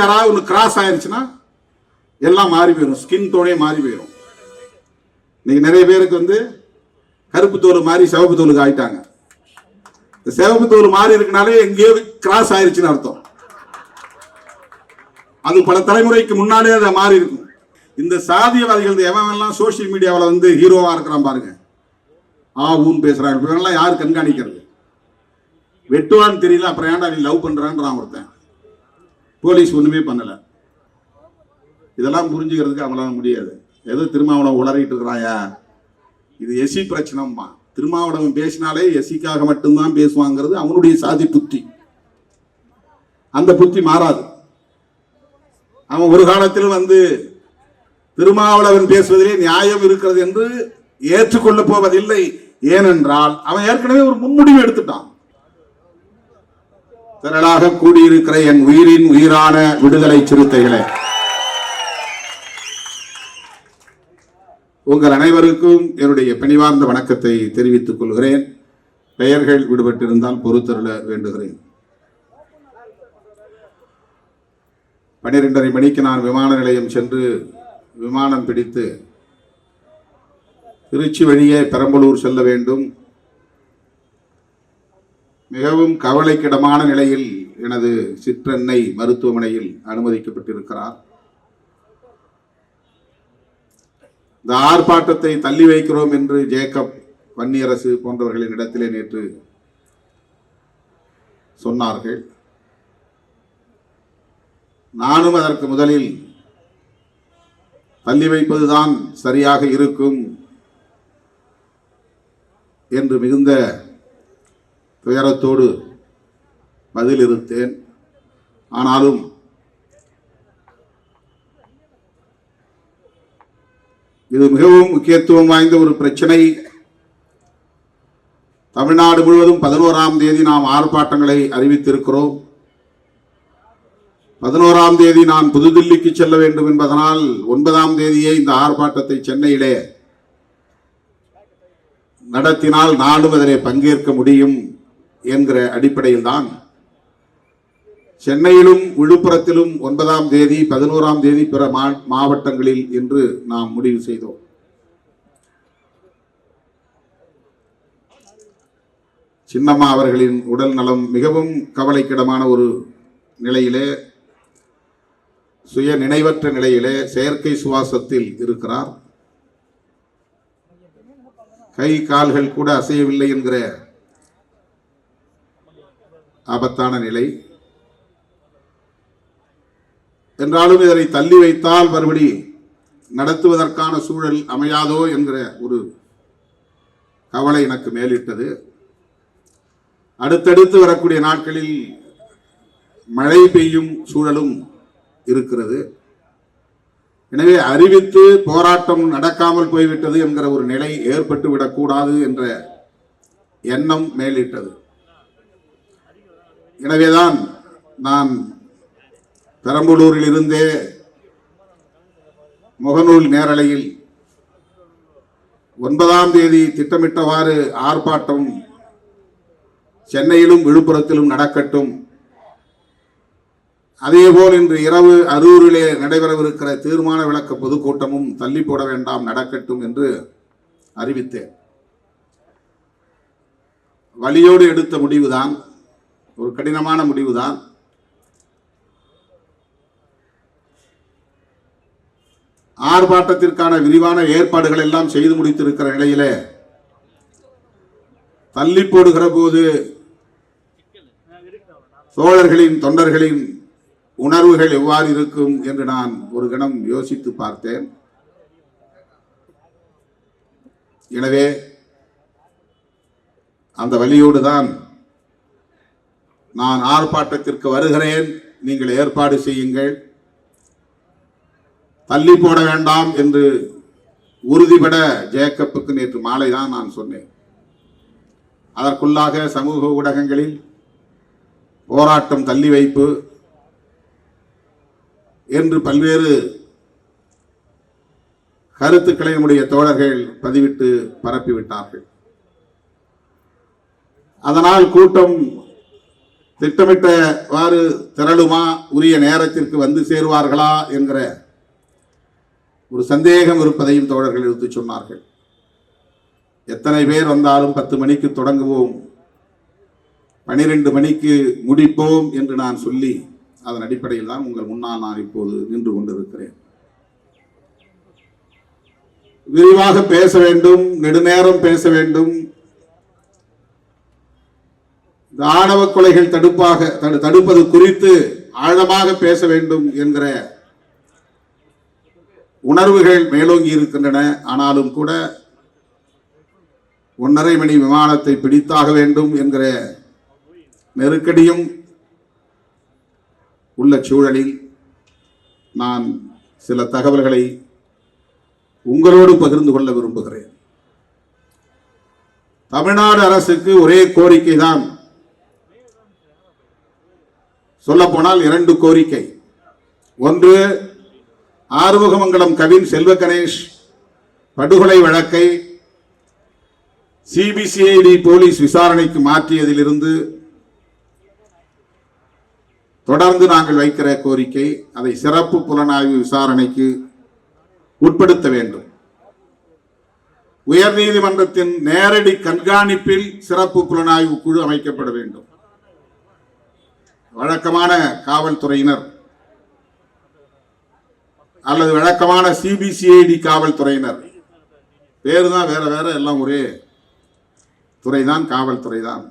யாராவது ஒன்று கிராஸ் ஆயிடுச்சுன்னா எல்லாம் மாறி போயிடும், ஸ்கின் டோனே மாறி போயிடும். இன்னைக்கு நிறைய பேருக்கு கருப்பு தோல் மாறி சிவப்பு தோலுக்கு ஆயிட்டாங்க. இந்த சிவப்பு தோல் மாறி இருக்கனாலே எங்கேயோ கிராஸ் ஆயிடுச்சுன்னு அர்த்தம். அது பல தலைமுறைக்கு முன்னாலே அதை மாறி இருக்கும். இந்த சாதியவாதிகள் எவெல்லாம் சோசியல் மீடியாவில் ஹீரோவா இருக்கிறான் பாருங்க, ஊன்னு பேசுறாங்க, இவங்கெல்லாம் யாரு கண்காணிக்கிறது? வெட்டுவான்னு தெரியல, அப்புறம் ஏன்டா நீ லவ் பண்றான்றான் ஒருத்தன். போலீஸ் ஒண்ணுமே பண்ணல. இதெல்லாம் புரிஞ்சுக்கிறதுக்கு அவங்களால முடியாது. ஏதோ திருமாவளவன் உளறிட்டு இருக்கிறாயா, இது எஸ்சி பிரச்சனைமா. திருமாவளவன் பேசினாலே எஸ்சிக்காக மட்டும்தான் பேசுவாங்கிறது அவனுடைய சாதி புத்தி. அந்த புத்தி மாறாது. அவன் ஒரு காலத்தில் திருமாவளவன் பேசுவதிலே நியாயம் இருக்கிறது என்று ஏற்றுக்கொள்ள போவதில்லை. ஏனென்றால் அவன் ஏற்கனவே ஒரு முன்முடிவு எடுத்துட்டான். திரளாக கூடியிருக்கிற என் உயிரின் உயிரான விடுதலை சிறுத்தைகளே, உங்கள் அனைவருக்கும் என்னுடைய பணிவார்ந்த வணக்கத்தை தெரிவித்துக் கொள்கிறேன். பெயர்கள் விடுபட்டிருந்தால் பொறுத்தருள வேண்டுகிறேன். 12:30 மணிக்கு நான் விமான நிலையம் சென்று விமானம் பிடித்து திருச்சி வழியே பெரம்பலூர் செல்ல வேண்டும். மிகவும் கவலைக்கிடமான நிலையில் எனது சிற்றன்னை மருத்துவமனையில் அனுமதிக்கப்பட்டிருக்கிறார். இந்த ஆர்ப்பாட்டத்தை தள்ளி வைக்கிறோம் என்று ஜேக்கப் வன்னியரசு போன்றவர்களின் இடத்திலே நேற்று சொன்னார்கள். நானும் அதற்கு முதலில் தள்ளி வைப்பதுதான் சரியாக இருக்கும் என்று மிகுந்த துயரத்தோடு பதிலிருத்தேன். ஆனாலும் இது மிகவும் முக்கியத்துவம் வாய்ந்த ஒரு பிரச்சனை. தமிழ்நாடு முழுவதும் 11ஆம் தேதி நாம் ஆர்ப்பாட்டங்களை அறிவித்திருக்கிறோம். 11ஆம் தேதி நான் புதுதில்லிக்கு செல்ல வேண்டும் என்பதனால் 9ஆம் தேதியே இந்த ஆர்ப்பாட்டத்தை சென்னையிலே நடத்தினால் நானும் அதிலே பங்கேற்க முடியும் என்கிற அடிப்படையில் தான் சென்னையிலும் விழுப்புரத்திலும் 9ஆம் தேதி 11ஆம் தேதி பிற மாவட்டங்களில் என்று நாம் முடிவு செய்தோம். சின்னம்மா அவர்களின் உடல் நலம் மிகவும் கவலைக்கிடமான ஒரு நிலையிலே, சுய நினைவற்ற நிலையிலே செயற்கை சுவாசத்தில் இருக்கிறார். கை கால்கள் கூட அசையவில்லை என்கிற ஆபத்தான நிலை. என்றாலும் இதனை தள்ளி வைத்தால் மறுபடி நடத்துவதற்கான சூழல் அமையாதோ என்கிற ஒரு கவலை எனக்கு மேலிட்டது. அடுத்தடுத்து வரக்கூடிய நாட்களில் மழை பெய்யும் சூழலும் இருக்கிறது. எனவே அறிவித்து போராட்டம் நடக்காமல் போய்விட்டது என்கிற ஒரு நிலை ஏற்பட்டு விடக்கூடாது என்ற எண்ணம் மேலிட்டது. எனவேதான் நான் பெரம்பலூரில் இருந்தே முகநூல் நேரலையில் 9ஆம் தேதி திட்டமிட்டவாறு ஆர்ப்பாட்டம் சென்னையிலும் விழுப்புரத்திலும் நடக்கட்டும், அதேபோல் இன்று இரவு அரூரிலே நடைபெறவிருக்கிற தீர்மான விளக்க பொதுக்கூட்டமும் தள்ளி போட வேண்டாம், நடக்கட்டும் என்று அறிவித்தேன். வலியோடு எடுத்த முடிவுதான், ஒரு கடினமான முடிவுதான். ஆர்ப்பாட்டத்திற்கான விரிவான ஏற்பாடுகள் எல்லாம் செய்து முடித்திருக்கிற நிலையிலே தள்ளி போடுகிற போது தோழர்களின் தொண்டர்களின் உணர்வுகள் எவ்வாறு இருக்கும் என்று நான் ஒரு கணம் யோசித்து பார்த்தேன். எனவே அந்த வழியோடு தான் நான் ஆர்ப்பாட்டத்திற்கு வருகிறேன், நீங்கள் ஏற்பாடு செய்யுங்கள், தள்ளி போட வேண்டாம் என்று உறுதிபட ஜேக்கப்புக்கு நேற்று மாலை தான் நான் சொன்னேன். அதற்குள்ளாக சமூக ஊடகங்களில் போராட்டம் தள்ளி வைப்பு என்று பல்வேறு கருத்துக்களை நம்முடைய தோழர்கள் பதிவிட்டு பரப்பிவிட்டார்கள். அதனால் கூட்டம் திட்டமிட்டவாறு திரளுமா, உரிய நேரத்திற்கு வந்து சேருவார்களா என்கிற ஒரு சந்தேகம் இருப்பதையும் தோழர்கள் எடுத்து சொன்னார்கள். எத்தனை பேர் வந்தாலும் 10 மணிக்கு தொடங்குவோம், 12 மணிக்கு முடிப்போம் என்று நான் சொல்லி அதன் அடிப்படையில் தான் உங்கள் முன்னால் நான் இப்போது நின்று கொண்டிருக்கிறேன். விரிவாக பேச வேண்டும், நெடுநேரம் பேச வேண்டும். ஆணவ கொலைகள் தடுப்பது குறித்து ஆழமாக பேச வேண்டும் என்கிற உணர்வுகள் மேலோங்கி இருக்கின்றன. ஆனாலும் கூட 1:30 மணி விமானத்தை பிடித்தாக வேண்டும் என்கிற நெருக்கடியும் உள்ள சூழலில் நான் சில தகவல்களை உங்களோடு பகிர்ந்து கொள்ள விரும்புகிறேன். தமிழ்நாடு அரசுக்கு ஒரே கோரிக்கை தான், சொல்ல போனால் 2 கோரிக்கை. ஒன்று, ஆறுமுகமங்கலம் கவின் செல்வ கணேஷ் படுகொலை வழக்கை சிபிசிஐடி போலீஸ் விசாரணைக்கு மாற்றியதிலிருந்து தொடர்ந்து நாங்கள் வைக்கிற கோரிக்கை, அதை சிறப்பு புலனாய்வு விசாரணைக்கு உட்படுத்த வேண்டும். உயர்நீதிமன்றத்தின் நேரடி கண்காணிப்பில் சிறப்பு புலனாய்வு குழு அமைக்கப்பட வேண்டும். வழக்கமான காவல்துறையினர் அல்லது வழக்கமான சிபிசிஐடி காவல்துறையினர், பேரு தான் வேற வேற, எல்லாம் ஒரே துறைதான், காவல்துறை தான்.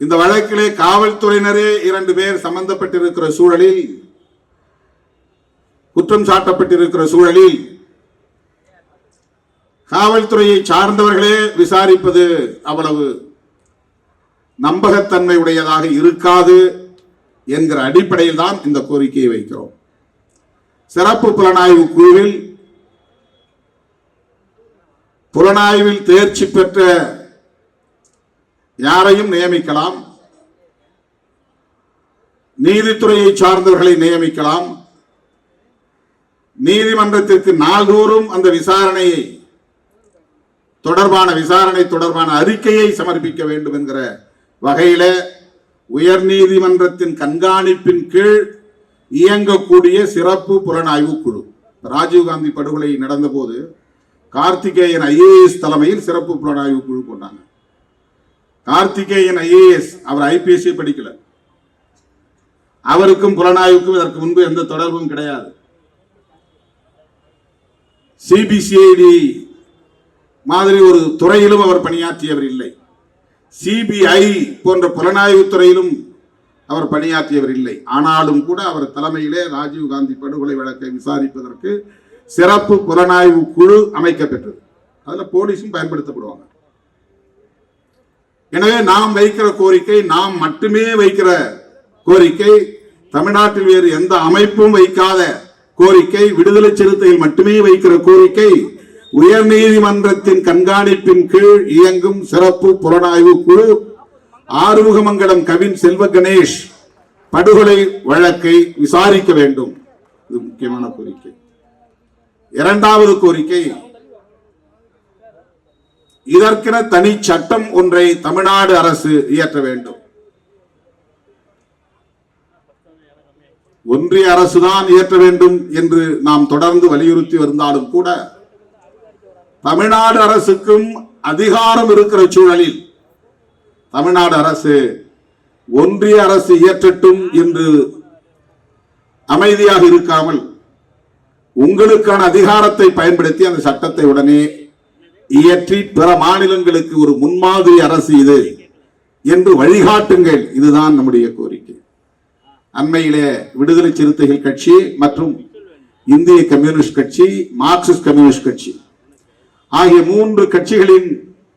இந்த வழக்கிலே காவல்துறையினரே 2 பேர் சம்பந்தப்பட்டிருக்கிற சூழலில், குற்றம் சாட்டப்பட்டிருக்கிற சூழலில் காவல்துறையை சார்ந்தவர்களே விசாரிப்பது அவ்வளவு நம்பகத்தன்மை உடையதாக இருக்காது என்கிற அடிப்படையில் தான் இந்த கோரிக்கையை வைக்கிறோம். சிறப்பு புலனாய்வு குழுவில் புலனாய்வில் தேர்ச்சி பெற்ற யாரையும் நியமிக்கலாம், நீதித்துறையை சார்ந்தவர்களை நியமிக்கலாம். நீதிமன்றத்திற்கு நாள்தோறும் அந்த விசாரணை தொடர்பான அறிக்கையை சமர்ப்பிக்க வேண்டும் என்கிற வகையில உயர் நீதிமன்றத்தின் கண்காணிப்பின் கீழ் இயங்கக்கூடிய சிறப்பு புலனாய்வு குழு. ராஜீவ்காந்தி படுகொலை நடந்த போது கார்த்திகேயன் IAS தலைமையில் சிறப்பு புலனாய்வு குழு கொண்டாங்க. கார்த்திகேயன் IAS, அவர் IPSC படிக்கல, அவருக்கும் புலனாய்வுக்கும் இதற்கு முன்பு எந்த தொடர்பும் கிடையாது. சிபிசிஐடி மாதிரி ஒரு துறையிலும் அவர் பணியாற்றியவர் இல்லை. CBI போன்ற புலனாய்வு துறையிலும் அவர் பணியாற்றியவர் இல்லை. ஆனாலும் கூட அவர் தலைமையிலே ராஜீவ்காந்தி படுகொலை வழக்கை விசாரிப்பதற்கு சிறப்பு புலனாய்வு குழு அமைக்கப்பட்டது. அதுல போலீஸும் பயன்படுத்தப்படுவாங்க. எனவே நாம் வைக்கிற கோரிக்கை, நாம் மட்டுமே வைக்கிற கோரிக்கை, தமிழ்நாட்டில் வேறு எந்த அமைப்பும் வைக்காத கோரிக்கை, விடுதலை சிறுத்தையில் மட்டுமே வைக்கிற கோரிக்கை, உயர் நீதிமன்றத்தின் கண்காணிப்பின் கீழ் இயங்கும் சிறப்பு புலனாய்வு குழு ஆறுமுகமங்கலம் கவின் செல்வ கணேஷ் படுகொலை வழக்கை விசாரிக்க வேண்டும். இது முக்கியமான கோரிக்கை. இரண்டாவது கோரிக்கை, இதற்கென தனி சட்டம் ஒன்றை தமிழ்நாடு அரசு இயற்ற வேண்டும். ஒன்றிய அரசுதான் இயற்ற வேண்டும் என்று நாம் தொடர்ந்து வலியுறுத்தி வந்தாலும் கூட தமிழ்நாடு அரசுக்கும் அதிகாரம் இருக்கிற சூழலில் தமிழ்நாடு அரசு ஒன்றிய அரசு இயற்றட்டும் என்று அமைதியாக இருக்காமல் உங்களுக்கான அதிகாரத்தை பயன்படுத்தி அந்த சட்டத்தை உடனே இயற்றி பிற மாநிலங்களுக்கு ஒரு முன்மாதிரி அரசு இது என்று வழிகாட்டுங்கள். இதுதான் நம்முடைய கோரிக்கை. அண்மையிலே விடுதலை சிறுத்தைகள் கட்சி மற்றும் இந்திய கம்யூனிஸ்ட் கட்சி, மார்க்சிஸ்ட் கம்யூனிஸ்ட் கட்சி ஆகிய 3 கட்சிகளின்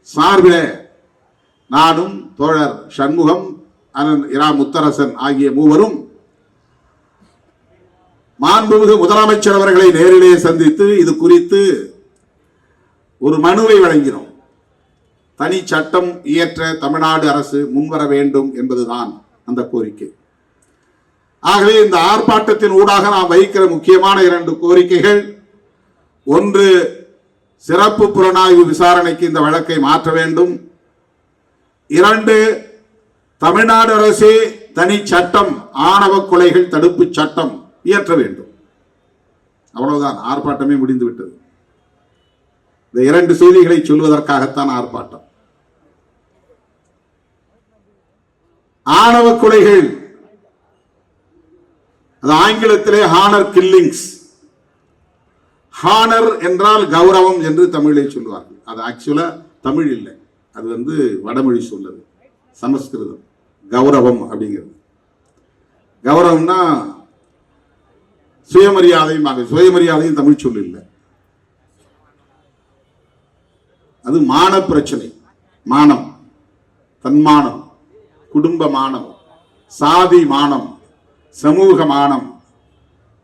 சார்பில் நானும் தோழர் சண்முகம், இரா முத்தரசன் ஆகிய 3வரும் மாண்புமிகு முதலமைச்சர் அவர்களை நேரிலே சந்தித்து இது குறித்து ஒரு மனுவை வழங்கினோம். தனி சட்டம் இயற்ற தமிழ்நாடு அரசு முன்வர வேண்டும் என்பதுதான் அந்த கோரிக்கை. ஆகவே இந்த ஆர்ப்பாட்டத்தின் ஊடாக நாம் வைக்கிற முக்கியமான 2 கோரிக்கைகள், ஒன்று, சிறப்பு புலனாய்வு விசாரணைக்கு இந்த வழக்கை மாற்ற வேண்டும். 2, தமிழ்நாடு அரசே தனி சட்டம், ஆணவ கொலைகள் தடுப்பு சட்டம் இயற்ற வேண்டும். அவ்வளவுதான், ஆர்ப்பாட்டமே முடிந்து விட்டது. இந்த இரண்டு செய்திகளை சொல்வதற்காகத்தான் ஆர்ப்பாட்டம். ஆணவ கொலைகள், அது ஆங்கிலத்திலே ஹானர் கில்லிங்ஸ். ஹானர் என்றால் கௌரவம் என்று தமிழில் சொல்வார்கள். அது ஆக்சுவலா தமிழ் இல்லை, அது வடமொழி சொல்லது, சமஸ்கிருதம். கௌரவம் அப்படிங்கிறது, கௌரவம்னா சுயமரியாதையும், சுயமரியாதையும் தமிழ் சொல் இல்லை. அது மான பிரச்சனை, மானம், தன்மானம், குடும்ப மானம், சாதி மானம், சமூக மானம்.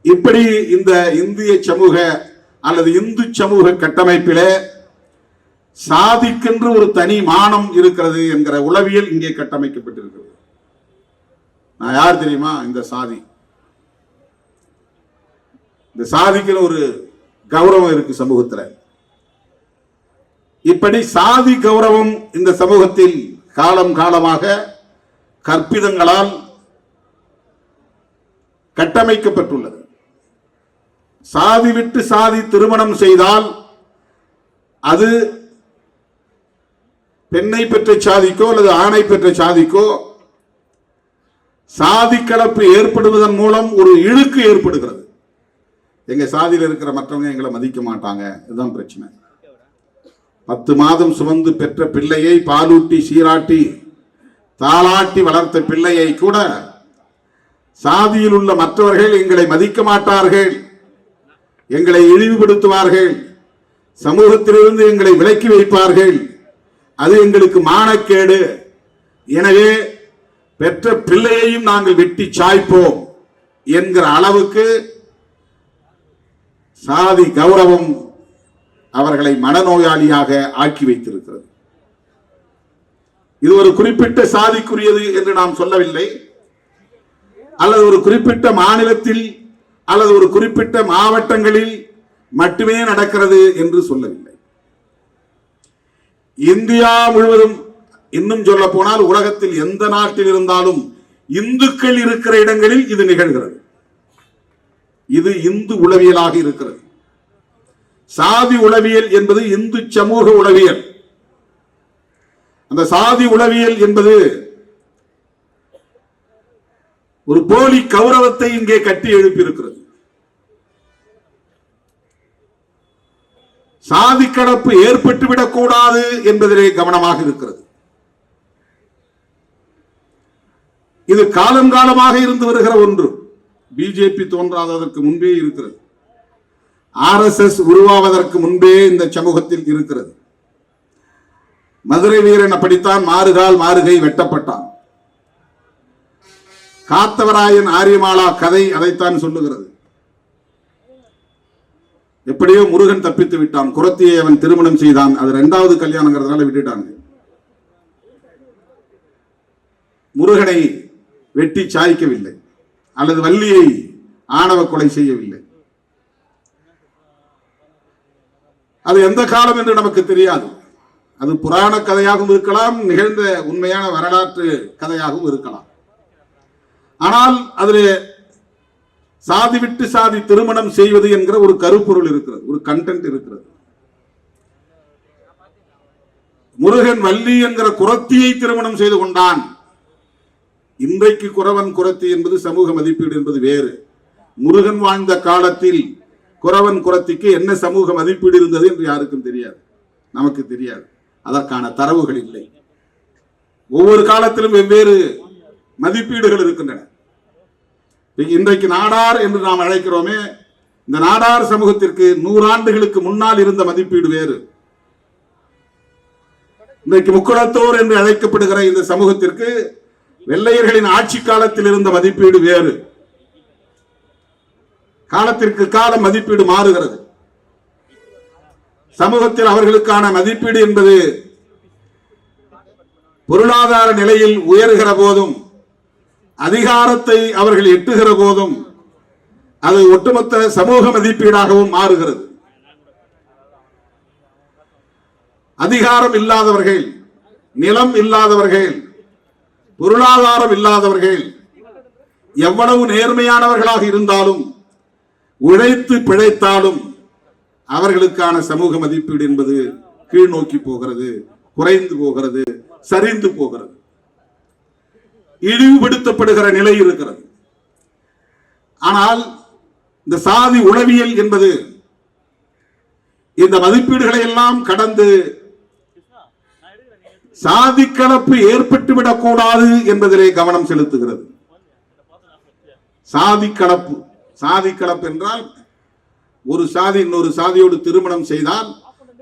இப்படி இந்த இந்திய சமூக அல்லது இந்து சமூக கட்டமைப்பிலே சாதிக்கென்று ஒரு தனி மானம் இருக்கிறது என்கிற உளவியல் இங்கே கட்டமைக்கப்பட்டிருக்கிறது. நான் யார் தெரியுமா? இந்த சாதி. இந்த சாதிக்கு ஒரு கௌரவம் இருக்கு சமூகத்தில். இப்படி சாதி கௌரவம் இந்த சமூகத்தில் காலம் காலமாக கற்பிதங்களால் கட்டமைக்கப்பட்டுள்ளது. சாதி விட்டு சாதி திருமணம் செய்தால் அது பெண்ணை பெற்ற சாதிக்கோ அல்லது ஆணை பெற்ற சாதிக்கோ சாதி கலப்பு ஏற்படுவதன் மூலம் ஒரு இழுக்கு ஏற்படுகிறது. எங்க சாதியில் இருக்கிற மற்றவங்க எங்களை மதிக்க மாட்டாங்க, இதுதான் பிரச்சனை. 10 மாதம் சுமந்து பெற்ற பிள்ளையை பாலூட்டி சீராட்டி தாளாட்டி வளர்த்த பிள்ளையை கூட சாதியில் உள்ள மற்றவர்கள் எங்களை மதிக்க மாட்டார்கள், எங்களை இழிவுபடுத்துவார்கள், சமூகத்திலிருந்து எங்களை விலக்கி வைப்பார்கள், அது எங்களுக்கு மானக்கேடு, எனவே பெற்ற பிள்ளையையும் நாங்கள் வெட்டி சாய்ப்போம் என்கிற அளவுக்கு சாதி கௌரவம் அவர்களை மனநோயாளியாக ஆக்கி வைத்திருக்கிறது. இது ஒரு குறிப்பிட்ட சாதிக்குரியது என்று நாம் சொல்லவில்லை, அல்லது ஒரு குறிப்பிட்ட மாநிலத்தில் அல்லது ஒரு குறிப்பிட்ட மாவட்டங்களில் மட்டுமே நடக்கிறது என்று சொல்லவில்லை. இந்தியா முழுவதும், இன்னும் சொல்ல போனால் உலகத்தில் எந்த நாட்டில் இருந்தாலும் இந்துக்கள் இருக்கிற இடங்களில் இது நிகழ்கிறது. இது இந்து உளவியலாக இருக்கிறது. சாதி உளவியல் என்பது இந்து சமூக உளவியல். அந்த சாதி உளவியல் என்பது ஒரு போலி கௌரவத்தை இங்கே கட்டி எழுப்பியிருக்கிறது. சாதி கடப்பு ஏற்பட்டுவிடக் கூடாது என்பதிலே கவனமாக இருக்கிறது. இது காலம் காலமாக இருந்து வருகிற ஒன்று. பிஜேபி தோன்றாததற்கு முன்பே இருக்கிறது. RSS உருவாவதற்கு முன்பே இந்த சமூகத்தில் இருக்கிறது. மதுரை வீரன் அப்படித்தான் மாறுகால் மாறுகை வெட்டப்பட்டான். காத்தவராயன் ஆரியமாலா கதை அதைத்தான் சொல்லுகிறது. எப்படியோ முருகன் தப்பித்து விட்டான், குரத்தியை அவன் திருமணம் செய்தான், அது 2வது கல்யாணங்கிறதுனால விட்டுட்டாங்க. முருகனை வெட்டி சாய்க்கவில்லை, அல்லது வள்ளியை ஆணவ கொலை செய்யவில்லை. அது எந்த காலம் என்று நமக்கு தெரியாது. அது புராண கதையாகவும் இருக்கலாம், நிகழ்ந்த உண்மையான வரலாற்று கதையாகவும் இருக்கலாம். ஆனால் அதில் சாதி விட்டு சாதி திருமணம் செய்வது என்கிற ஒரு கருப்பொருள் இருக்கிறது, ஒரு கண்டென்ட் இருக்கிறது. முருகன் வள்ளி என்கிற குரத்தியை திருமணம் செய்து கொண்டான். இன்றைக்கு குறவன் குரத்தி என்பது சமூக மதிப்பீடு என்பது வேறு. முருகன் வாழ்ந்த காலத்தில் குறவன் குரத்திக்கு என்ன சமூக மதிப்பீடு இருந்தது என்று யாருக்கும் தெரியாது, நமக்கு தெரியாது. அதற்கான தரவுகள் இல்லை. ஒவ்வொரு காலத்திலும் வெவ்வேறு மதிப்பீடுகள் இருக்கின்றன. இன்றைக்கு நாடார் என்று நாம் அழைக்கிறோமே, இந்த நாடார் சமூகத்திற்கு 100 ஆண்டுகளுக்கு முன்னால் இருந்த மதிப்பீடு வேறு. இன்றைக்கு முக்குளத்தோர் என்று அழைக்கப்படுகிற இந்த சமூகத்திற்கு வெள்ளையர்களின் ஆட்சி காலத்தில் இருந்த மதிப்பீடு வேறு. காலத்திற்கு காலம் மதிப்பீடு மாறுகிறது. சமூகத்தில் அவர்களுக்கான மதிப்பீடு என்பது பொருளாதார நிலையில் உயர்கிற போதும், அதிகாரத்தை அவர்கள் எட்டுகிற போதும் அது ஒட்டுமொத்த சமூக மதிப்பீடாகவும் மாறுகிறது. அதிகாரம் இல்லாதவர்கள், நிலம் இல்லாதவர்கள், பொருளாதாரம் இல்லாதவர்கள் எவ்வளவு நேர்மையானவர்களாக இருந்தாலும் உழைத்து பிழைத்தாலும் அவர்களுக்கான சமூக மதிப்பீடு என்பது கீழ் நோக்கி போகிறது, குறைந்து போகிறது, சரிந்து போகிறது, இழிவுபடுத்தப்படுகிற நிலை இருக்கிறது. ஆனால் இந்த சாதி உளவியல் என்பது இந்த மதிப்பீடுகளை எல்லாம் கடந்து சாதி கலப்பு ஏற்பட்டுவிடக் கூடாது என்பதிலே கவனம் செலுத்துகிறது. சாதி கலப்பு, சாதி கலப்பு என்றால் ஒரு சாதி இன்னொரு சாதியோடு திருமணம் செய்தால்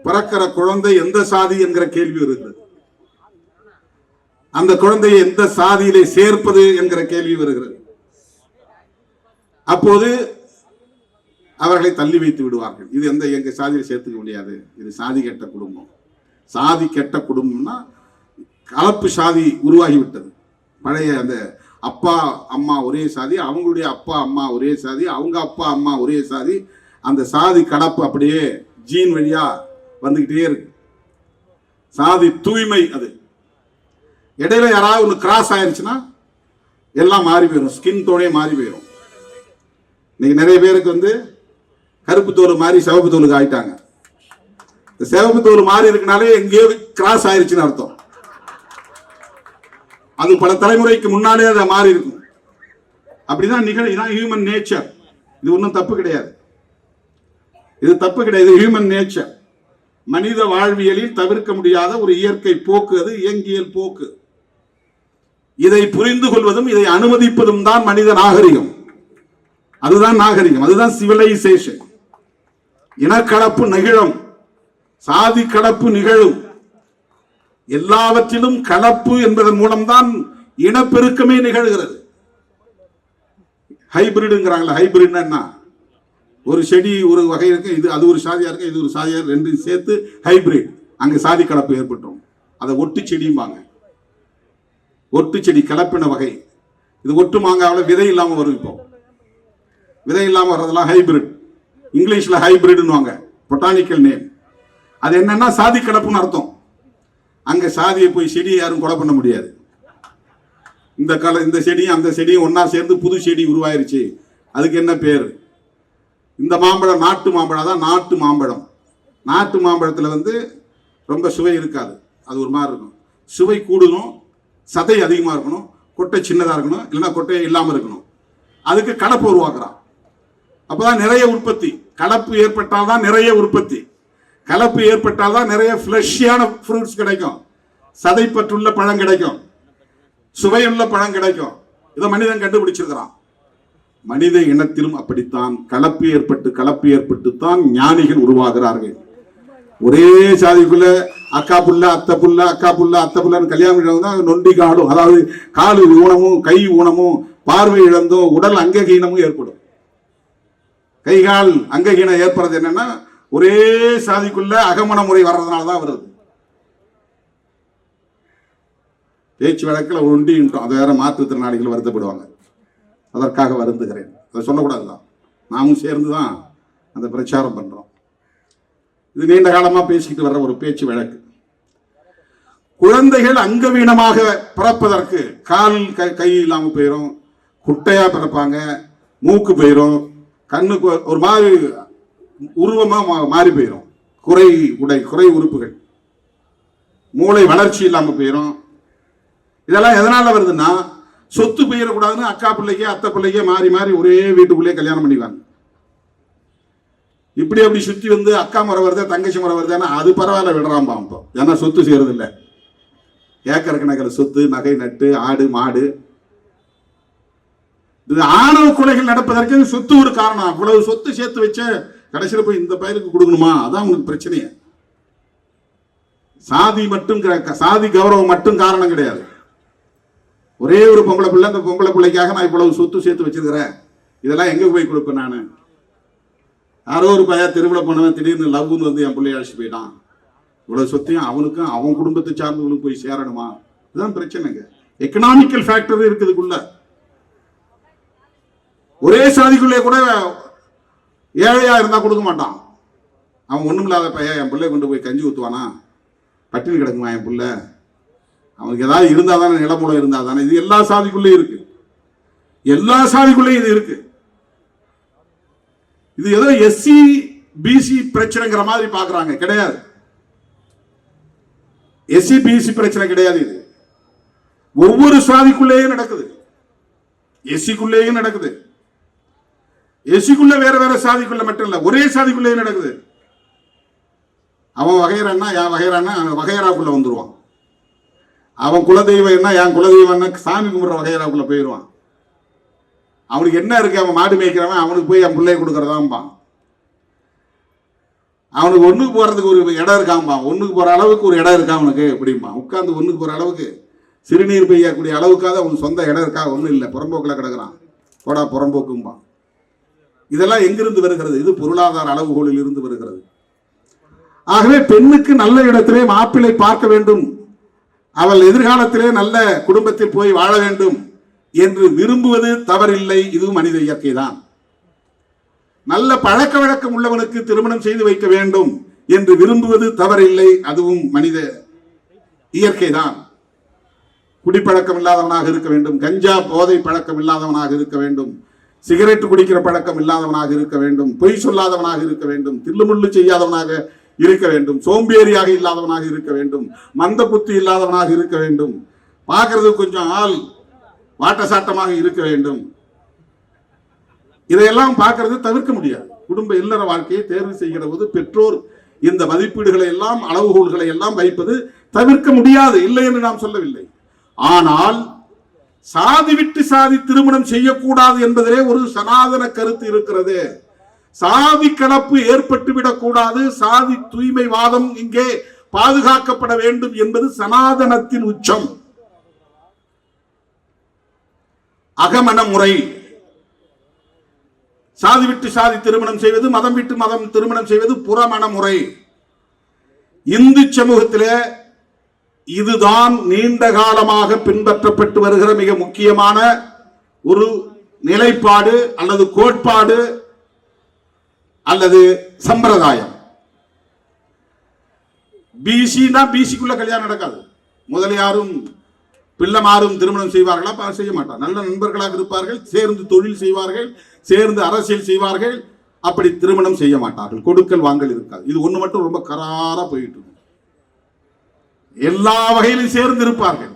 பிறக்கிற குழந்தை எந்த சாதி என்கிற கேள்வி வருகிறது. அந்த குழந்தையை எந்த சாதியிலே சேர்ப்பது என்கிற கேள்வி வருகிறது. அப்போது அவர்களை தள்ளி வைத்து விடுவார்கள். இது எங்க சாதியில் சேர்த்துக்க முடியாது, இது சாதி கெட்ட குடும்பம். சாதி கெட்ட குடும்பம்னா கலப்பு சாதி உருவாகிவிட்டது. பழைய அந்த அப்பா அம்மா ஒரே சாதி, அவங்களுடைய அப்பா அம்மா ஒரே சாதி, அவங்க அப்பா அம்மா ஒரே சாதி, அந்த சாதி கலப்பு அப்படியே ஜீன் வழியா வந்துகிட்டே இருக்கு. சாதி தூய்மை அது. இடையில யாராவது ஒன்று கிராஸ் ஆயிடுச்சுன்னா எல்லாம் மாறி போயிடும், ஸ்கின் டோனே மாறி போயிடும். இன்னைக்கு நிறைய பேருக்கு வந்து கருப்பு தோல் மாறி சிவப்பு தோலுக்கு ஆயிட்டாங்க. இந்த சிவப்பு தோல் மாறி இருக்குனாலே எங்கேயோ கிராஸ் ஆயிடுச்சுன்னு அர்த்தம். அது பல தலைமுறைக்கு முன்னாலே அதை மாறி இருக்கும். அப்படிதான் இதான் ஹியூமன் நேச்சர். இது ஒன்றும் தப்பு கிடையாது, இது தப்பு கிடையாது. ஹியூமன் நேச்சர், மனித வாழ்வியலில் தவிர்க்க முடியாத ஒரு இயற்கை போக்கு, அது இயங்கியல் போக்கு. இதை புரிந்து கொள்வதும் இதை அனுமதிப்பதும் தான் மனித நாகரிகம். அதுதான் நாகரிகம், அதுதான் சிவிலைசேஷன். இனக்கலப்பு நிகழும், சாதி கலப்பு நிகழும். எல்லாவற்றிலும் கலப்பு என்பதன் மூலம்தான் இனப்பெருக்கமே நிகழ்கிறது. ஹைபிரிடுங்கிறாங்களா, ஹைபிரிட்னா என்ன? ஒரு செடி ஒரு வகை இருக்கு, இது அது ஒரு சாதியா இருக்கு, இது ஒரு சாதியா, ரெண்டும் சேர்த்து ஹைபிரிட். அங்க சாதி கலப்பு ஏற்பட்டுரும். அதை ஒட்டு செடியும்பாங்க. ஒட்டு செடி கலப்பின வகை. இது ஒட்டு மாங்காவில் விதை இல்லாம வரும். இப்போ விதை இல்லாம வர்றதெல்லாம் ஹைபிரிட். இங்கிலீஷ்ல ஹைபிரிட்னுவாங்க, பொட்டானிக்கல் நேம். அது என்னன்னா சாதி கலப்புன்னு அர்த்தம். அங்க சாதியை போய் செடியை யாரும் கொலை பண்ண முடியாது. இந்த செடியும் அந்த செடியும் ஒன்னா சேர்ந்து புது செடி உருவாயிருச்சு. அதுக்கு என்ன பேர்? இந்த மாம்பழம் நாட்டு மாம்பழம் தான் நாட்டு மாம்பழம். நாட்டு மாம்பழத்தில் வந்து ரொம்ப சுவை இருக்காது, அது ஒரு மாதிரி இருக்கும். சுவை கூடணும், சதை அதிகமாக இருக்கணும், கொட்டை சின்னதாக இருக்கணும், இல்லைன்னா கொட்டையை இல்லாமல் இருக்கணும். அதுக்கு கலப்பு உருவாக்குறான். அப்போதான் நிறைய உற்பத்தி. கலப்பு ஏற்பட்டால் தான் நிறைய உற்பத்தி. கலப்பு ஏற்பட்டால் தான் நிறைய ஃப்ளஷியான ஃப்ரூட்ஸ் கிடைக்கும், சதைப்பற்றுள்ள பழம் கிடைக்கும், சுவையுள்ள பழம் கிடைக்கும். இதை மனிதன் கண்டுபிடிச்சிருக்கிறான். மனித இனத்திலும் அப்படித்தான் கலப்பு ஏற்பட்டு தான் ஞானிகள் உருவாகிறார்கள். ஒரே சாதிக்குள்ள அக்கா புள்ள அத்தை புள்ள, அக்கா புள்ள அத்தை புள்ளன்னு கல்யாணம் நொண்டி காடும், அதாவது காலு ஊனமும் கை ஊனமும் பார்வை இழந்தும் உடல் அங்ககீனமும் ஏற்படும். கைகால் அங்ககீனம் ஏற்படுறது என்னன்னா ஒரே சாதிக்குள்ள அகமண முறை வர்றதுனாலதான் வருது. பேச்சு வழக்கில் ஒண்டின்றோம், அதை வேற மாற்றுத்திறனாளிகள் வருத்தப்படுவாங்க. அதற்காக வருந்துகிறேன், அதை சொல்லக்கூடாதுதான். நாமும் சேர்ந்துதான் அந்த பிரச்சாரம் பண்றோம். இது நீண்ட காலமா பேசிக்கிட்டு வர்ற ஒரு பேச்சு வழக்கு. குழந்தைகள் அங்கவீனமாக பிறப்பதற்கு கால் கை இல்லாம போயிடும், குட்டையா பிறப்பாங்க, மூக்கு போயிடும், கண்ணுக்கு ஒரு மாதிரி உருவமா மாறி போயிடும், குறை உறுப்புகள், மூளை வளர்ச்சி இல்லாம போயிடும். இதெல்லாம் எதனால வருதுன்னா சொத்து போயிடக்கூடாதுன்னு அக்கா பிள்ளைக்கு அத்தை பிள்ளைக்கே மாறி மாறி ஒரே வீட்டுக்குள்ளே கல்யாணம் பண்ணிக்குவாங்க. இப்படி அப்படி சுத்தி வந்து அக்கா முறை வருது தங்கச்சி முறை வருதுன்னா அது பரவாயில்ல விடுறான் பாம்போ. ஏன்னா சொத்து செய்யறது இல்லை. ஏக்கர் கணக்கில் சொத்து, நகை நட்டு, ஆடு மாடு, இது ஆணவ கொலைகள் நடப்பதற்கு சொத்து ஒரு காரணம். அவ்வளவு சொத்து சேர்த்து வச்ச கடைசியில் போய் இந்த பயிருக்கு கொடுக்கணுமா? அதான் உங்களுக்கு பிரச்சனையே. சாதி மட்டும் சாதி கௌரவம் மட்டும் காரணம் கிடையாது. ஒரே ஒரு பொம்பளை பிள்ளை, அந்த பொம்பளை பிள்ளைக்காக நான் இவ்வளவு சொத்து சேர்த்து வச்சிருக்கிறேன், இதெல்லாம் எங்க போய் கொடுப்பேன் நான்? யாரோ ஒரு பையன் தெருவில் போனவன் திடீர்னு லவ்னு வந்து என் பிள்ளைய அழைச்சி போயிட்டான். இவ்வளவு சொத்தையும் அவனுக்கும் அவன் குடும்பத்தை சார்ந்தவங்களுக்கு போய் சேரணுமா? இதுதான் பிரச்சனைங்க. எக்கனாமிக்கல் ஃபேக்டர் இருக்குதுக்குள்ள. ஒரே சாதிக்குள்ளே கூட ஏழையா இருந்தா கொடுக்க மாட்டான். அவன் ஒண்ணும் இல்லாத பையன் என் பிள்ளை கொண்டு போய் கஞ்சி ஊத்துவானா? பட்டினி கிடக்குமா என் பிள்ளை? அவனுக்கு ஏதாவது இருந்தா தானே, நிலமுறை இருந்தா தானே. இது எல்லா சாதிக்குள்ளேயும் இருக்கு, எல்லா சாதிக்குள்ளேயும் இது இருக்கு. இது ஏதோ எஸ்சி பிசி பிரச்சனைங்கிற மாதிரி பாக்குறாங்க. கிடையாது, எஸ்சி பிசி பிரச்சனை கிடையாது. இது ஒவ்வொரு சாதிக்குள்ளேயும் நடக்குது, எஸ்சிக்குள்ளேயும் நடக்குது. எஸ்சிக்குள்ள வேற வேற சாதிக்குள்ள மட்டும் இல்ல, ஒரே சாதிக்குள்ளேயும் நடக்குது. அவன் வகையறான்னா என் வகையறான்னா வகையறாக்குள்ள வந்துருவான். அவன் குலதெய்வம் என்ன என் குலதெய்வம் சாமி கும்பிட்ற வகையறாக்குள்ள போயிடுவான். அவனுக்கு என்ன இருக்கு, அவன் மாடு மேய்க்கிறவன் அவனுக்கு போய் என் பிள்ளைய கொடுக்கறதாம்பான். அவனுக்கு ஒண்ணுக்கு போறதுக்கு ஒரு இடம் இருக்காம்பான், ஒண்ணுக்கு போற அளவுக்கு ஒரு இடம் இருக்கா அவனுக்கு அப்படிம்பான். உட்காந்து ஒண்ணுக்கு போற அளவுக்கு சிறுநீர் பெய்யக்கூடிய அளவுக்காக அவனுக்கு சொந்த இடம் இருக்கா? ஒன்றும் இல்லை, புறம்போக்கில் கிடக்குறான். போடா புறம்போக்கும்பான். இதெல்லாம் எங்கிருந்து வருகிறது? இது பொருளாதார அளவுகோலில் இருந்து வருகிறது. ஆகவே பெண்ணுக்கு நல்ல இடத்திலே மாப்பிள்ளை பார்க்க வேண்டும், அவள் எதிர்காலத்திலே நல்ல குடும்பத்தில் போய் வாழ வேண்டும் என்று விரும்புவது தவறில்லை. இது மனித இயற்கை தான். நல்ல பழக்க வழக்கம் உள்ளவனுக்கு திருமணம் செய்து வைக்க வேண்டும் என்று விரும்புவது தவறில்லை, அதுவும் மனித இயற்கை தான். குடிப்பழக்கம் இல்லாதவனாக இருக்க வேண்டும், கஞ்சா போதை பழக்கம் இல்லாதவனாக இருக்க வேண்டும், சிகரெட் குடிக்கிற பழக்கம் இல்லாதவனாக இருக்க வேண்டும், பொய் சொல்லாதவனாக இருக்க வேண்டும், தில்லுமுள்ளு செய்யாதவனாக இருக்க வேண்டும், சோம்பேறியாக இல்லாதவனாக இருக்க வேண்டும், மந்த புத்தி இல்லாதவனாக இருக்க வேண்டும், பார்க்கறது கொஞ்சம் ஆள் வாட்ட சாட்டமாக இருக்க வேண்டும். இதையெல்லாம் பார்க்கறது தவிர்க்க முடியாது. குடும்ப இல்லற வாழ்க்கையை தேர்வு செய்கிற போது பெற்றோர் இந்த மதிப்பீடுகளை எல்லாம் அளவுகோல்களை எல்லாம் வைப்பது தவிர்க்க முடியாது, இல்லை என்று நாம் சொல்லவில்லை. ஆனால் சாதி விட்டு சாதி திருமணம் செய்யக்கூடாது என்பதிலே ஒரு சனாதன கருத்து இருக்கிறது. சாதி கலப்பு ஏற்பட்டுவிடக் கூடாது, சாதி தூய்மைவாதம் இங்கே பாதுகாக்கப்பட வேண்டும் என்பது சனாதனத்தின் உச்சம். அகமன முறை, சாதி விட்டு சாதி திருமணம் செய்வது, மதம் விட்டு மதம் திருமணம் செய்வது புறமண முறை. இந்து சமூகத்திலே இதுதான் நீண்ட காலமாக பின்பற்றப்பட்டு வருகிற மிக முக்கியமான ஒரு நிலைப்பாடு அல்லது கோட்பாடு அல்லது சம்பிரதாயம். பிசினா பிசிக்குள்ள கல்யாணம் நடக்காது. முதலியாரும் பிள்ளைமாரும் திருமணம் செய்வார்களா? செய்ய மாட்டார். நல்ல நண்பர்களாக இருப்பார்கள், சேர்ந்து தொழில் செய்வார்கள், சேர்ந்து அரசியல் செய்வார்கள், அப்படி திருமணம் செய்ய மாட்டார்கள். கொடுக்கல் வாங்கல் இருக்காது. இது ஒண்ணு மட்டும் ரொம்ப கராரா போயிட்டு இருக்கும். எல்லா வகையிலும் சேர்ந்து இருப்பார்கள்.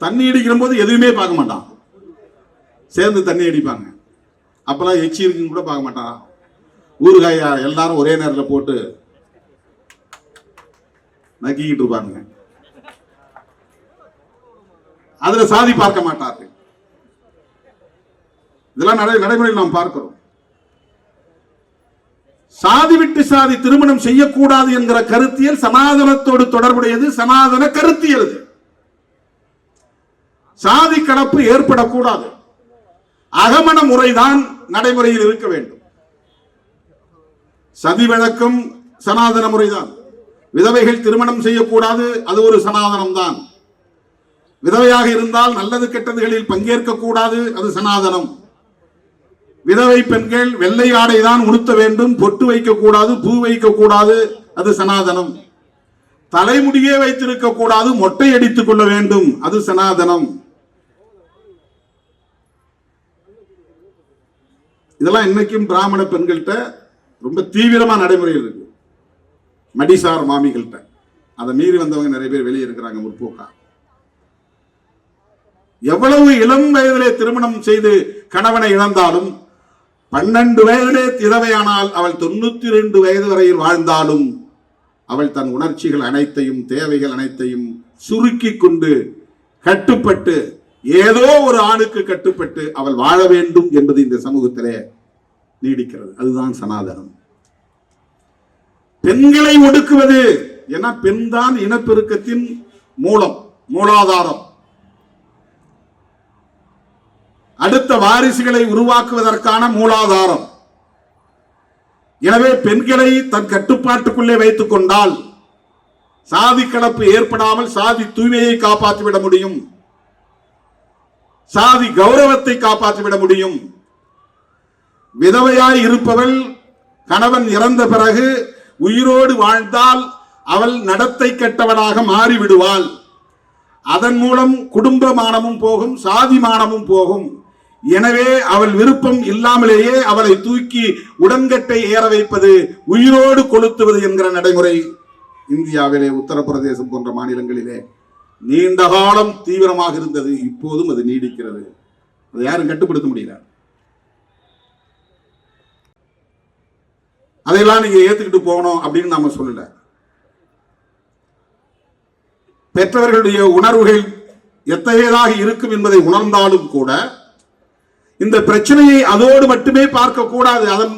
தண்ணி அடிக்கிற போது எதுவுமே பார்க்க மாட்டான், சேர்ந்து தண்ணி அடிப்பாங்க. அப்பெல்லாம் எச்சி இருக்குன்னு கூட பார்க்க மாட்டான். ஊறுகாயா எல்லாரும் ஒரே நேரத்தில் போட்டு நக்கிக்கிட்டு இருப்பாங்க. அதுல சாதி பார்க்க மாட்டார்கள். இதெல்லாம் நடைமுறையில் நாம் பார்க்கிறோம். சாதி விட்டு சாதி திருமணம் செய்யக்கூடாது என்கிற கருத்தியல் சனாதனத்தோடு தொடர்புடையது, சனாதன கருத்தியல். சாதி கலப்பு ஏற்படக்கூடாது, அகமண முறைதான் நடைமுறையில் இருக்க வேண்டும். சதி வழக்கம் சனாதன முறைதான். விதவைகள் திருமணம் செய்யக்கூடாது, அது ஒரு சனாதனம் தான். விதவையாக இருந்தால் நல்லது கெட்டதுகளில் பங்கேற்க கூடாது, அது சனாதனம். விதவை பெண்கள் வெள்ளை ஆடை தான் உடுத்த வேண்டும், பொட்டு வைக்க கூடாது, பூ வைக்க கூடாது, அது சனாதனம். தலைமுடியே வைத்திருக்க கூடாது, மொட்டை அடித்துக் கொள்ள வேண்டும், அது சனாதனம். இதெல்லாம் இன்னைக்கும் பிராமண பெண்கள்கிட்ட ரொம்ப தீவிரமா நடைமுறையில் இருக்கு. மடிசார் மாமிகள்கிட்ட அதை மீறி வந்தவங்க நிறைய பேர் வெளியே இருக்கிறாங்க, முற்போக்கா. எவ்வளவு இளம் வயதிலே திருமணம் செய்து கணவனை இழந்தாலும், 12 வயதிலே விதவையானால் அவள் 92 வயது வரையில் வாழ்ந்தாலும் அவள் தன் உணர்ச்சிகள் அனைத்தையும் தேவைகள் அனைத்தையும் சுருக்கி கொண்டு கட்டுப்பட்டு ஏதோ ஒரு ஆணுக்கு கட்டுப்பட்டு அவள் வாழ வேண்டும் என்பது இந்த சமூகத்திலே நீடிக்கிறது. அதுதான் சனாதனம். பெண்களை ஒடுக்குவது, ஏன்னா பெண் தான் இனப்பெருக்கத்தின் மூலாதாரம். அடுத்த வாரிசுகளை உருவாக்குவதற்கான மூலாதாரம். எனவே பெண்களை தன் கட்டுப்பாட்டுக்குள்ளே வைத்துக் கொண்டால் சாதி கலப்பு ஏற்படாமல் சாதி தூய்மையை காப்பாற்றிவிட முடியும், சாதி கௌரவத்தை காப்பாற்றிவிட முடியும். விதவையாய் இருப்பவள் கணவன் இறந்த பிறகு உயிரோடு வாழ்ந்தால் அவள் நடத்தை கெட்டவளாக மாறிவிடுவாள். அதன் மூலம் குடும்ப மானமும் போகும், சாதி மானமும் போகும். எனவே அவள் விருப்பம் இல்லாமலேயே அவளை தூக்கி உடன்கட்டை ஏற வைப்பது, உயிரோடு கொளுத்துவது என்கிற நடைமுறை இந்தியாவிலே உத்தரப்பிரதேசம் போன்ற மாநிலங்களிலே நீண்ட காலம் தீவிரமாக இருந்தது. இப்போதும் அது நீடிக்கிறது. அதை யாரும் கட்டுப்படுத்த முடியல. அதையெல்லாம் நீங்க ஏத்துக்கிட்டு போகணும் அப்படின்னு நாம சொல்லல. பெற்றவர்களுடைய உணர்வுகள் எத்தகையதாக இருக்கும் என்பதை உணர்ந்தாலும் கூட இந்த பிரச்சனையை அதோடு மட்டுமே பார்க்க கூடாது, அதன்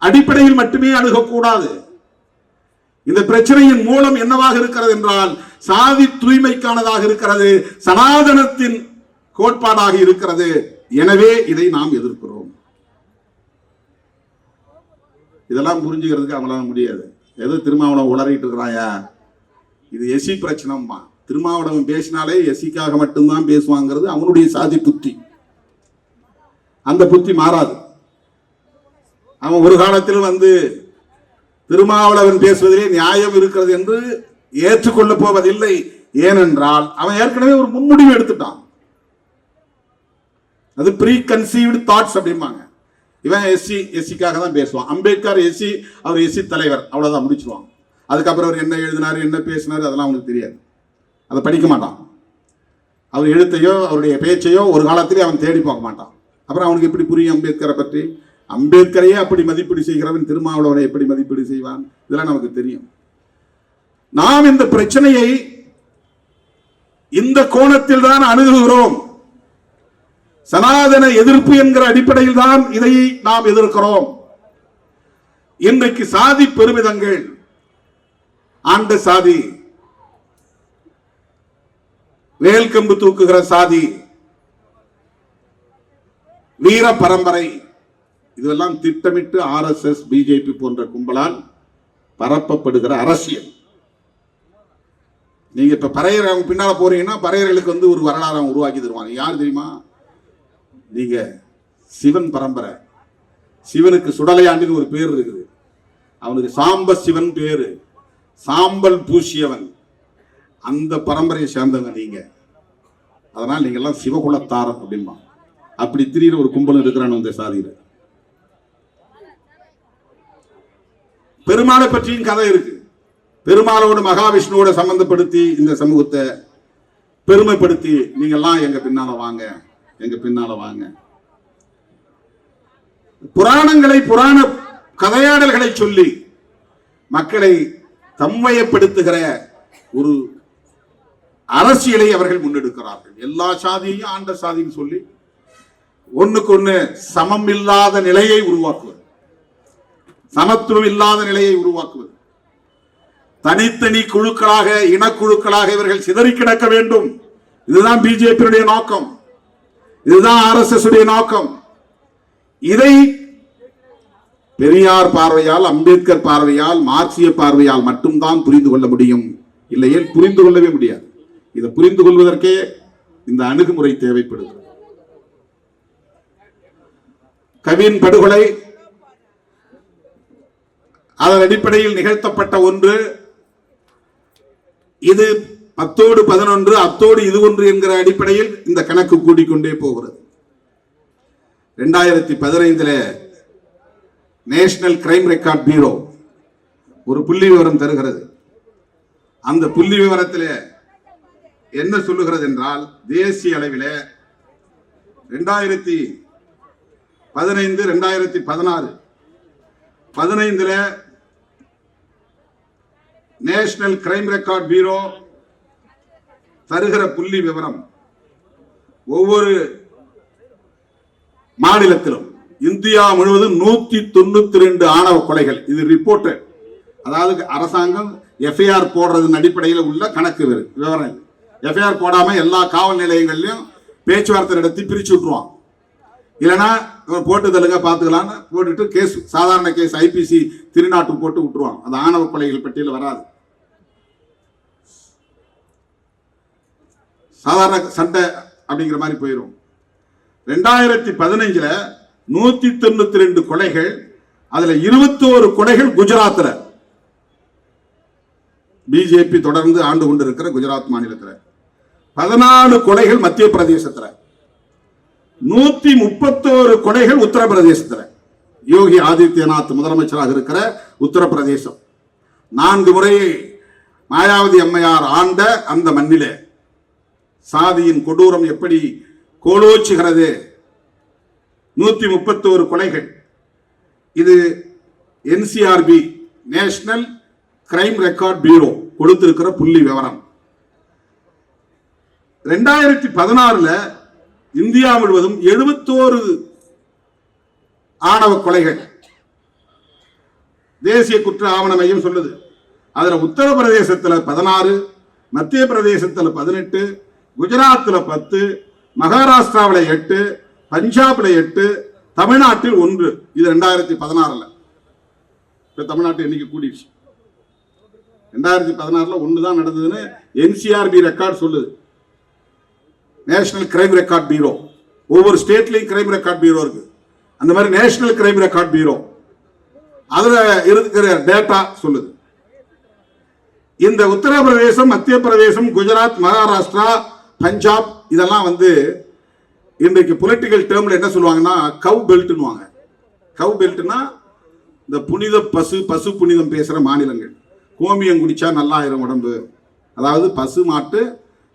அடிப்படையில் மட்டுமே அணுகக்கூடாது. இந்த பிரச்சனையின் மூலம் என்னவாக இருக்கிறது என்றால் சாதி தூய்மைக்கானதாக இருக்கிறது, சனாதனத்தின் கோட்பாடாக இருக்கிறது. எனவே இதை நாம் எதிர்க்கிறோம். இதெல்லாம் புரிஞ்சுக்கிறதுக்கு அவங்களால முடியாது. ஏதோ திருமாவளவன் உளறிட்டு இருக்கிறாயா, இது எஸ்சி பிரச்சனைமா. திருமாவளவன் பேசினாலே எஸ்சிக்காக மட்டும்தான் பேசுவாங்கிறது அவனுடைய சாதி புத்தி. அந்த புத்தி மாறாது. அவன் ஒரு காலத்தில் வந்து திருமாவளவன் பேசுவதிலே நியாயம் இருக்கிறது என்று ஏற்றுக்கொள்ள போவதில்லை. ஏனென்றால் அவன் ஏற்கனவே ஒரு முன்முடிவு எடுத்துட்டான். அது ப்ரீ கன்சீவ்டு தாட்ஸ் அப்படிம்பாங்க. இவன் எஸ்சிக்காக தான் பேசுவான். அம்பேத்கர் எஸ்சி, அவர் எஸ்சி தலைவர், அவ்வளவுதான் முடிச்சுவான். அதுக்கப்புறம் அவர் என்ன எழுதினாரு, என்ன பேசினாரு, அதெல்லாம் அவனுக்கு தெரியாது. அதை படிக்க மாட்டான். அவர் எழுத்தையோ அவருடைய பேச்சையோ ஒரு காலத்திலே அவன் தேடி பார்க்க மாட்டான். அப்புறம் அவனுக்கு எப்படி புரியும் அம்பேத்கரை பற்றி? அம்பேத்கரையே அப்படி மதிப்பீடு செய்கிறவன் திருமாவளவனை எப்படி மதிப்பீடு செய்வான்? இதெல்லாம் நமக்கு தெரியும். நாம் இந்த பிரச்சனையை இந்த கோணத்தில் தான் அணுகுகிறோம். சனாதன எதிர்ப்பு என்கிற அடிப்படையில் தான் இதை நாம் எதிர்க்கிறோம். இன்றைக்கு சாதி பெருமிதங்கள், ஆண்ட சாதி, வேல்கம்பு தூக்குகிற சாதி, வீர பரம்பரை, இதெல்லாம் திட்டமிட்டு ஆர்எஸ்எஸ், பிஜேபி போன்ற கும்பலால் பரப்பப்படுகிற அரசியல். நீங்க இப்ப பறையர் அவங்க பின்னால போறீங்கன்னா பறையர்களுக்கு வந்து ஒரு வரலாறு உருவாக்கி தருவாங்க. யார் தெரியுமா? நீங்க சிவன் பரம்பரை. சிவனுக்கு சுடலையாண்டின்னு ஒரு பேர் இருக்குது. அவனுக்கு சாம்ப சிவன் பேரு, சாம்பல் பூசியவன். அந்த பரம்பரையை சேர்ந்தவங்க நீங்க. அதனால் நீங்க எல்லாம் சிவகுலத்தார் அப்படின்பா. அப்படி திடீர் ஒரு கும்பல் இருக்கிறான் இந்த சாதியில. பெருமாளை பற்றியும் கதை இருக்கு. பெருமாளோடு மகாவிஷ்ணுவோட சம்பந்தப்படுத்தி இந்த சமூகத்தை பெருமைப்படுத்தி நீங்க எல்லாம் எங்க பின்னால வாங்க, எங்க பின்னால வாங்க. புராணங்களை, புராண கதையாடல்களை சொல்லி மக்களை தம்மையப்படுத்துகிற ஒரு அரசியலை அவர்கள் முன்னெடுக்கிறார்கள். எல்லா சாதியையும் ஆண்ட சாதின்னு சொல்லி ஒண்ணுக்கு ஒண்ணு சமம் இல்லாத நிலையை உருவாக்குவது, சமத்துவம் இல்லாத நிலையை உருவாக்குவது. தனித்தனி குழுக்களாக, இனக்குழுக்களாக இவர்கள் சிதறி கிடக்க வேண்டும். இதுதான் பிஜேபியுடைய நோக்கம், இதுதான் ஆர்எஸ்எஸ் உடைய நோக்கம். இதை பெரியார் பார்வையால், அம்பேத்கர் பார்வையால், மார்க்சிய பார்வையால் மட்டும்தான் புரிந்து கொள்ள முடியும். இல்லையே புரிந்து கொள்ளவே முடியாது. இதை புரிந்து கொள்வதற்கே இந்த அணுகுமுறை தேவைப்படுகிறது. கவின் படுகொலை அதன் அடிப்படையில் நிகழ்த்தப்பட்ட ஒன்று. இது 10ஓடு 11, அத்தோடு இது ஒன்று என்கிற அடிப்படையில் இந்த கணக்கு கூடிக்கொண்டே போகிறது. 2015 நேஷனல் கிரைம் ரெக்கார்ட் பியூரோ ஒரு புள்ளி விவரம் தருகிறது. அந்த புள்ளி விவரத்தில் என்ன சொல்லுகிறது என்றால், தேசிய அளவில் 2015, 2016, 15 நேஷனல் கிரைம் ரெக்கார்ட் பியூரோ தருகிற புள்ளி விவரம், ஒவ்வொரு மாநிலத்திலும் இந்தியா முழுவதும் 192 ஆணவ கொலைகள். இது ரிப்போர்ட், அதாவது அரசாங்கம் எஃப்ஐஆர் போடுறதன் அடிப்படையில் உள்ள கணக்கு விவரம். எஃப்ஐஆர் போடாம எல்லா காவல் நிலையங்களிலும் பேச்சுவார்த்தை நடத்தி பிரிச்சு விட்டுருவான். இல்லைன்னா போட்டு தள்ளுங்க பார்த்துக்கலான்னு போட்டுட்டு கேஸ், சாதாரண கேஸ் ஐபிசி திருநாட்டு போட்டு விட்டுருவான். அது ஆணவ கொலைகள் பட்டியலில் வராது. சாதாரண சண்டை அப்படிங்கிற மாதிரி போயிடும். 2015 192 கொலைகள், அதுல 21 கொலைகள் குஜராத்ல. பிஜேபி தொடர்ந்து ஆண்டு கொண்டிருக்கிற குஜராத் மாநிலத்தில் 14 கொலைகள் மத்திய பிரதேசத்தில், 131 கொலைகள் உத்தரப்பிரதேசத்தில். யோகி ஆதித்யநாத் முதலமைச்சராக இருக்கிற உத்தரப்பிரதேசம் 4 முறை மாயாவதி அம்மையார் ஆண்ட அந்த மண்ணிலே சாதியின் கொடூரம் எப்படி கோலோச்சுகிறது. 131 கொலைகள். இது NCRB national crime record bureau கொடுத்திருக்கிற புள்ளி விவரம். 2016 இந்தியா முழுவதும் 71 ஆணவ கொலைகள் தேசிய குற்ற ஆவண மையம் சொல்லுது. அதுல உத்தரப்பிரதேசத்தில் 16, மத்திய பிரதேசத்தில் 18, குஜராத்தில் 10, மகாராஷ்டிராவில் 8, பஞ்சாப்ல 8, தமிழ்நாட்டில் 1. இது 2016. தமிழ்நாட்டு எண்ணிக்கை கூடிடுச்சு. 2016 1 தான் நடந்ததுன்னு NCRB ரெக்கார்ட் சொல்லுது. National crime record bureau. ஒவ்வொரு ஸ்டேட்லயும் கிரைம் ரெக்கார்ட் பியூரோ இருக்கு. அந்த மாதிரி நேஷனல் கிரைம் ரெக்கார்ட் பியூரோ அதுல இருக்கிற டேட்டா சொல்லுது. இந்த உத்தரப்பிரதேசம், மத்திய பிரதேசம், குஜராத், மகாராஷ்டிரா, பஞ்சாப் இதெல்லாம் இன்றைக்கு பொலிட்டிக்கல் டேர்ம்ல என்ன சொல்லுவாங்கன்னா கவ் பெல்ட்னுவாங்க. கவ் பெல்ட்னா இந்த புனித பசு புனிதம் பேசுற மாநிலங்கள். கோமியம் குடிச்சா நல்லா ஆயிரும் உடம்பு, அதாவது பசு மாட்டு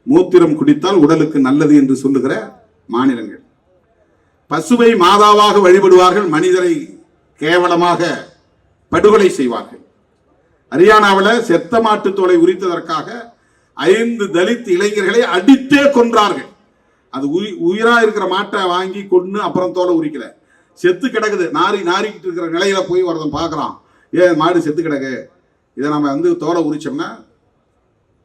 மூத்திரம் குடித்தால் உடலுக்கு நல்லது என்று சொல்லுகிற மாநிலங்கள். பசுவை மாதாவாக வழிபடுவார்கள், மனிதரை கேவலமாக படுகொலை செய்வார்கள். ஹரியானாவில் செத்த மாட்டு தோலை உரித்ததற்காக 5 தலித் இளைஞர்களை அடித்தே கொன்றார்கள். அது உயிரா இருக்கிற மாட்டை வாங்கி கொண்டு அப்புறம் தோலை உரிக்கல, செத்து கிடக்குது, நாரிக்கிட்டு இருக்கிற நிலையில போய் ஒருத்தன் பார்க்குறான், ஏன் மாடு செத்து கிடக்கு, இதை நம்ம தோலை உரிச்சோம்னா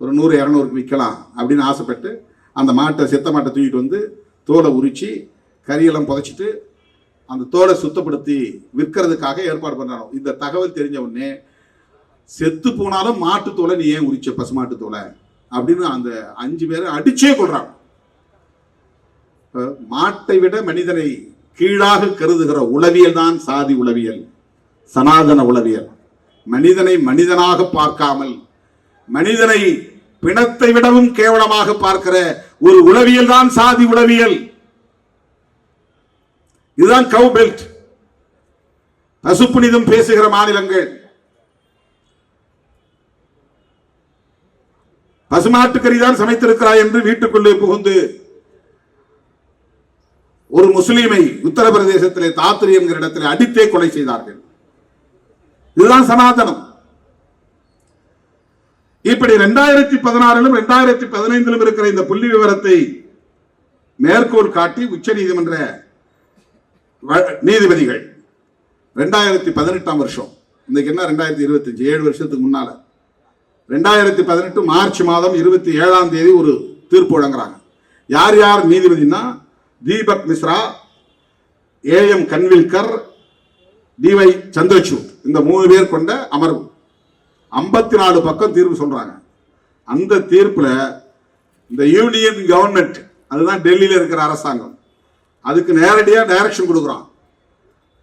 ஒரு 100-200க்கு விற்கலாம் அப்படின்னு ஆசைப்பட்டு அந்த மாட்டை, செத்த மாட்டை தூக்கிட்டு தோலை உரிச்சு கரியெல்லாம் புதைச்சிட்டு அந்த தோலை சுத்தப்படுத்தி விற்கிறதுக்காக ஏற்பாடு பண்றாங்க. இந்த தகவல் தெரிஞ்ச உடனே செத்து போனாலும் மாட்டு தோலை நீ ஏன் உரிச்ச, பசுமாட்டு தோலை அப்படின்னு அந்த 5 பேரை அடிச்சே கொள்றாங்க. மாட்டை விட மனிதனை கீழாக கருதுகிற உளவியல் தான் சாதி உளவியல், சனாதன உளவியல். மனிதனை மனிதனாக பார்க்காமல் மனிதனை பிணத்தை விடவும் கேவலமாக பார்க்கிற ஒரு உளவியல் தான் சாதி உளவியல். இதுதான் கவ் பெல்ட். பசுப்புனிதம் பேசுகிற மாநிலங்கள். பசுமாட்டுக்கறி தான் சமைத்திருக்கிறாய் என்று வீட்டுக்குள்ளே புகுந்து ஒரு முஸ்லீமை உத்தரப்பிரதேசத்திலே தாத்ரி என்கிற இடத்திலே அடித்தே கொலை செய்தார்கள். இதுதான் சனாதனம். இப்படி 2016 2015 இருக்கிற இந்த புள்ளி விவரத்தை மேற்கோள் காட்டி உச்ச நீதிமன்ற நீதிபதிகள் 2018 வருஷம், இன்னைக்கு என்ன 2025, 7 வருஷத்துக்கு முன்னால 2018 மார்ச் மாதம் 27ஆம் தேதி ஒரு தீர்ப்பு வழங்குறாங்க. யார் யார் நீதிபதினா தீபக் மிஸ்ரா, AM கன்வில்கர், DY சந்திரசூட், இந்த 3 பேர் கொண்ட அமர்வு 54 பக்கம் தீர்ப்பு சொல்றாங்க. அந்த தீர்ப்புல இந்த யூனியன் கவர்மெண்ட், அதுதான் டெல்லியில இருக்கிற அரசாங்கம், அதுக்கு நேரடியா டைரக்ஷன் கொடுக்குறான்.